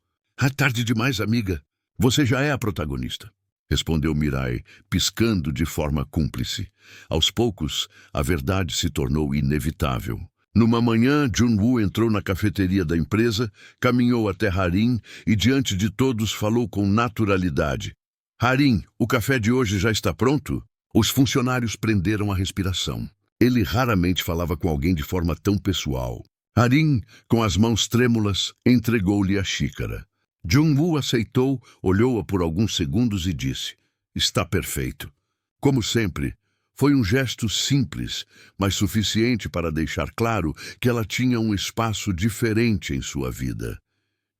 Tarde demais, amiga. Você já é a protagonista, respondeu Mirai, piscando de forma cúmplice. Aos poucos, a verdade se tornou inevitável. Numa manhã, Jung-woo entrou na cafeteria da empresa, caminhou até Harim e, diante de todos, falou com naturalidade. Harim, o café de hoje já está pronto? Os funcionários prenderam a respiração. Ele raramente falava com alguém de forma tão pessoal. Harim, com as mãos trêmulas, entregou-lhe a xícara. Jung-woo aceitou, olhou-a por alguns segundos e disse, está perfeito. Como sempre, foi um gesto simples, mas suficiente para deixar claro que ela tinha um espaço diferente em sua vida.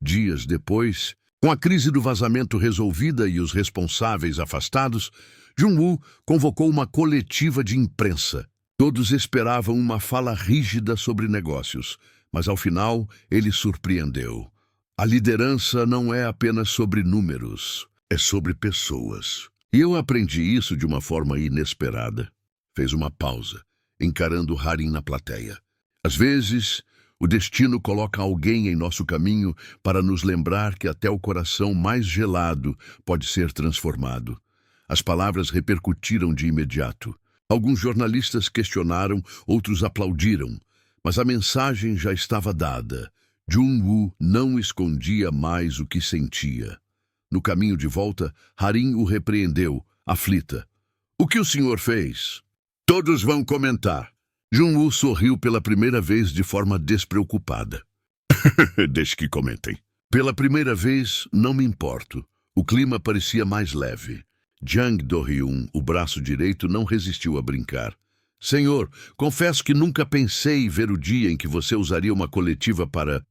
Dias depois, com a crise do vazamento resolvida e os responsáveis afastados, Jung-woo convocou uma coletiva de imprensa. Todos esperavam uma fala rígida sobre negócios, mas ao final ele surpreendeu. A liderança não é apenas sobre números, é sobre pessoas. E eu aprendi isso de uma forma inesperada. Fez uma pausa. encarando Harim na plateia. Às vezes, o destino coloca alguém em nosso caminho para nos lembrar que até o coração mais gelado pode ser transformado. As palavras repercutiram de imediato. Alguns jornalistas questionaram, outros aplaudiram, mas a mensagem já estava dada. Jun-woo não escondia mais o que sentia. No caminho de volta, Harim o repreendeu, aflita. "O que o senhor fez?" "Todos vão comentar." Jun-woo sorriu pela primeira vez de forma despreocupada. "Deixe que comentem." "Pela primeira vez, não me importo." O clima parecia mais leve. Jang Do-hyun, o braço direito, não resistiu a brincar. "Senhor, confesso que nunca pensei ver o dia em que você usaria uma coletiva para,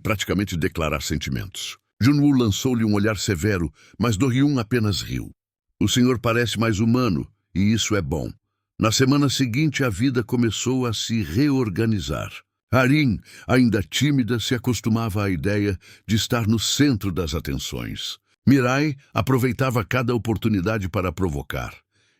praticamente declarar sentimentos." Jun-woo lançou-lhe um olhar severo, mas Do-hyun apenas riu. "O senhor parece mais humano, e isso é bom." Na semana seguinte, a vida começou a se reorganizar. Harim, ainda tímida, se acostumava à ideia de estar no centro das atenções. Mirai aproveitava cada oportunidade para provocar.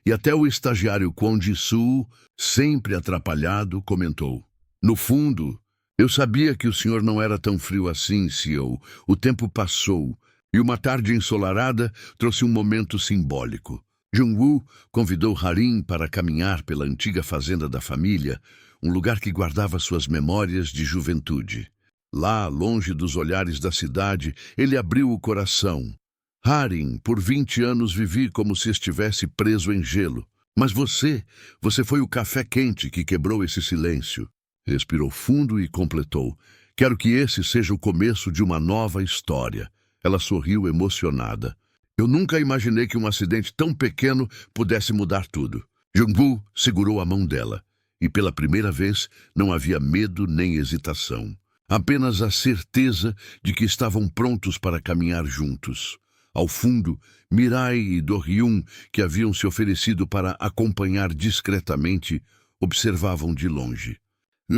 E até o estagiário Kwon Ji-soo, sempre atrapalhado, comentou: "No fundo, eu sabia que o senhor não era tão frio assim, CEO. O tempo passou, e uma tarde ensolarada trouxe um momento simbólico." Jun-woo convidou Harim para caminhar pela antiga fazenda da família, um lugar que guardava suas memórias de juventude. Lá, longe dos olhares da cidade, ele abriu o coração. "Harim, por 20 anos vivi como se estivesse preso em gelo. Mas você foi o café quente que quebrou esse silêncio." Respirou fundo e completou: "Quero que esse seja o começo de uma nova história." Ela sorriu emocionada. "Eu nunca imaginei que um acidente tão pequeno pudesse mudar tudo." Jung-woo segurou a mão dela, e pela primeira vez não havia medo nem hesitação. Apenas a certeza de que estavam prontos para caminhar juntos. Ao fundo, Mirai e Do-hyun, que haviam se oferecido para acompanhar discretamente, observavam de longe.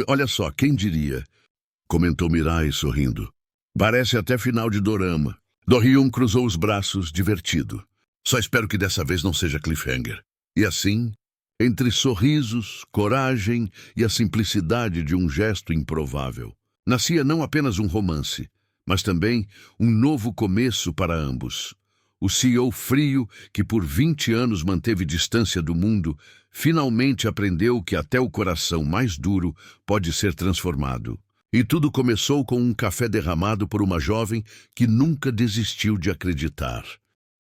"Olha só, quem diria?" comentou Mirai sorrindo. "Parece até final de dorama." Do-hyun cruzou os braços, divertido. "Só espero que dessa vez não seja cliffhanger." E assim, entre sorrisos, coragem e a simplicidade de um gesto improvável, nascia não apenas um romance, mas também um novo começo para ambos. O CEO frio, que por 20 anos manteve distância do mundo, finalmente aprendeu que até o coração mais duro pode ser transformado. E tudo começou com um café derramado por uma jovem que nunca desistiu de acreditar.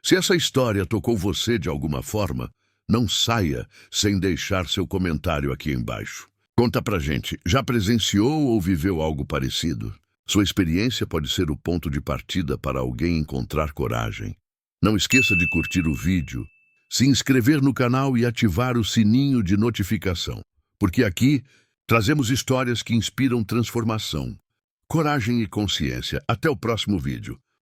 Se essa história tocou você de alguma forma, não saia sem deixar seu comentário aqui embaixo. Conta pra gente, já presenciou ou viveu algo parecido? Sua experiência pode ser o ponto de partida para alguém encontrar coragem. Não esqueça de curtir o vídeo, se inscrever no canal e ativar o sininho de notificação, porque aqui trazemos histórias que inspiram transformação, coragem e consciência. Até o próximo vídeo.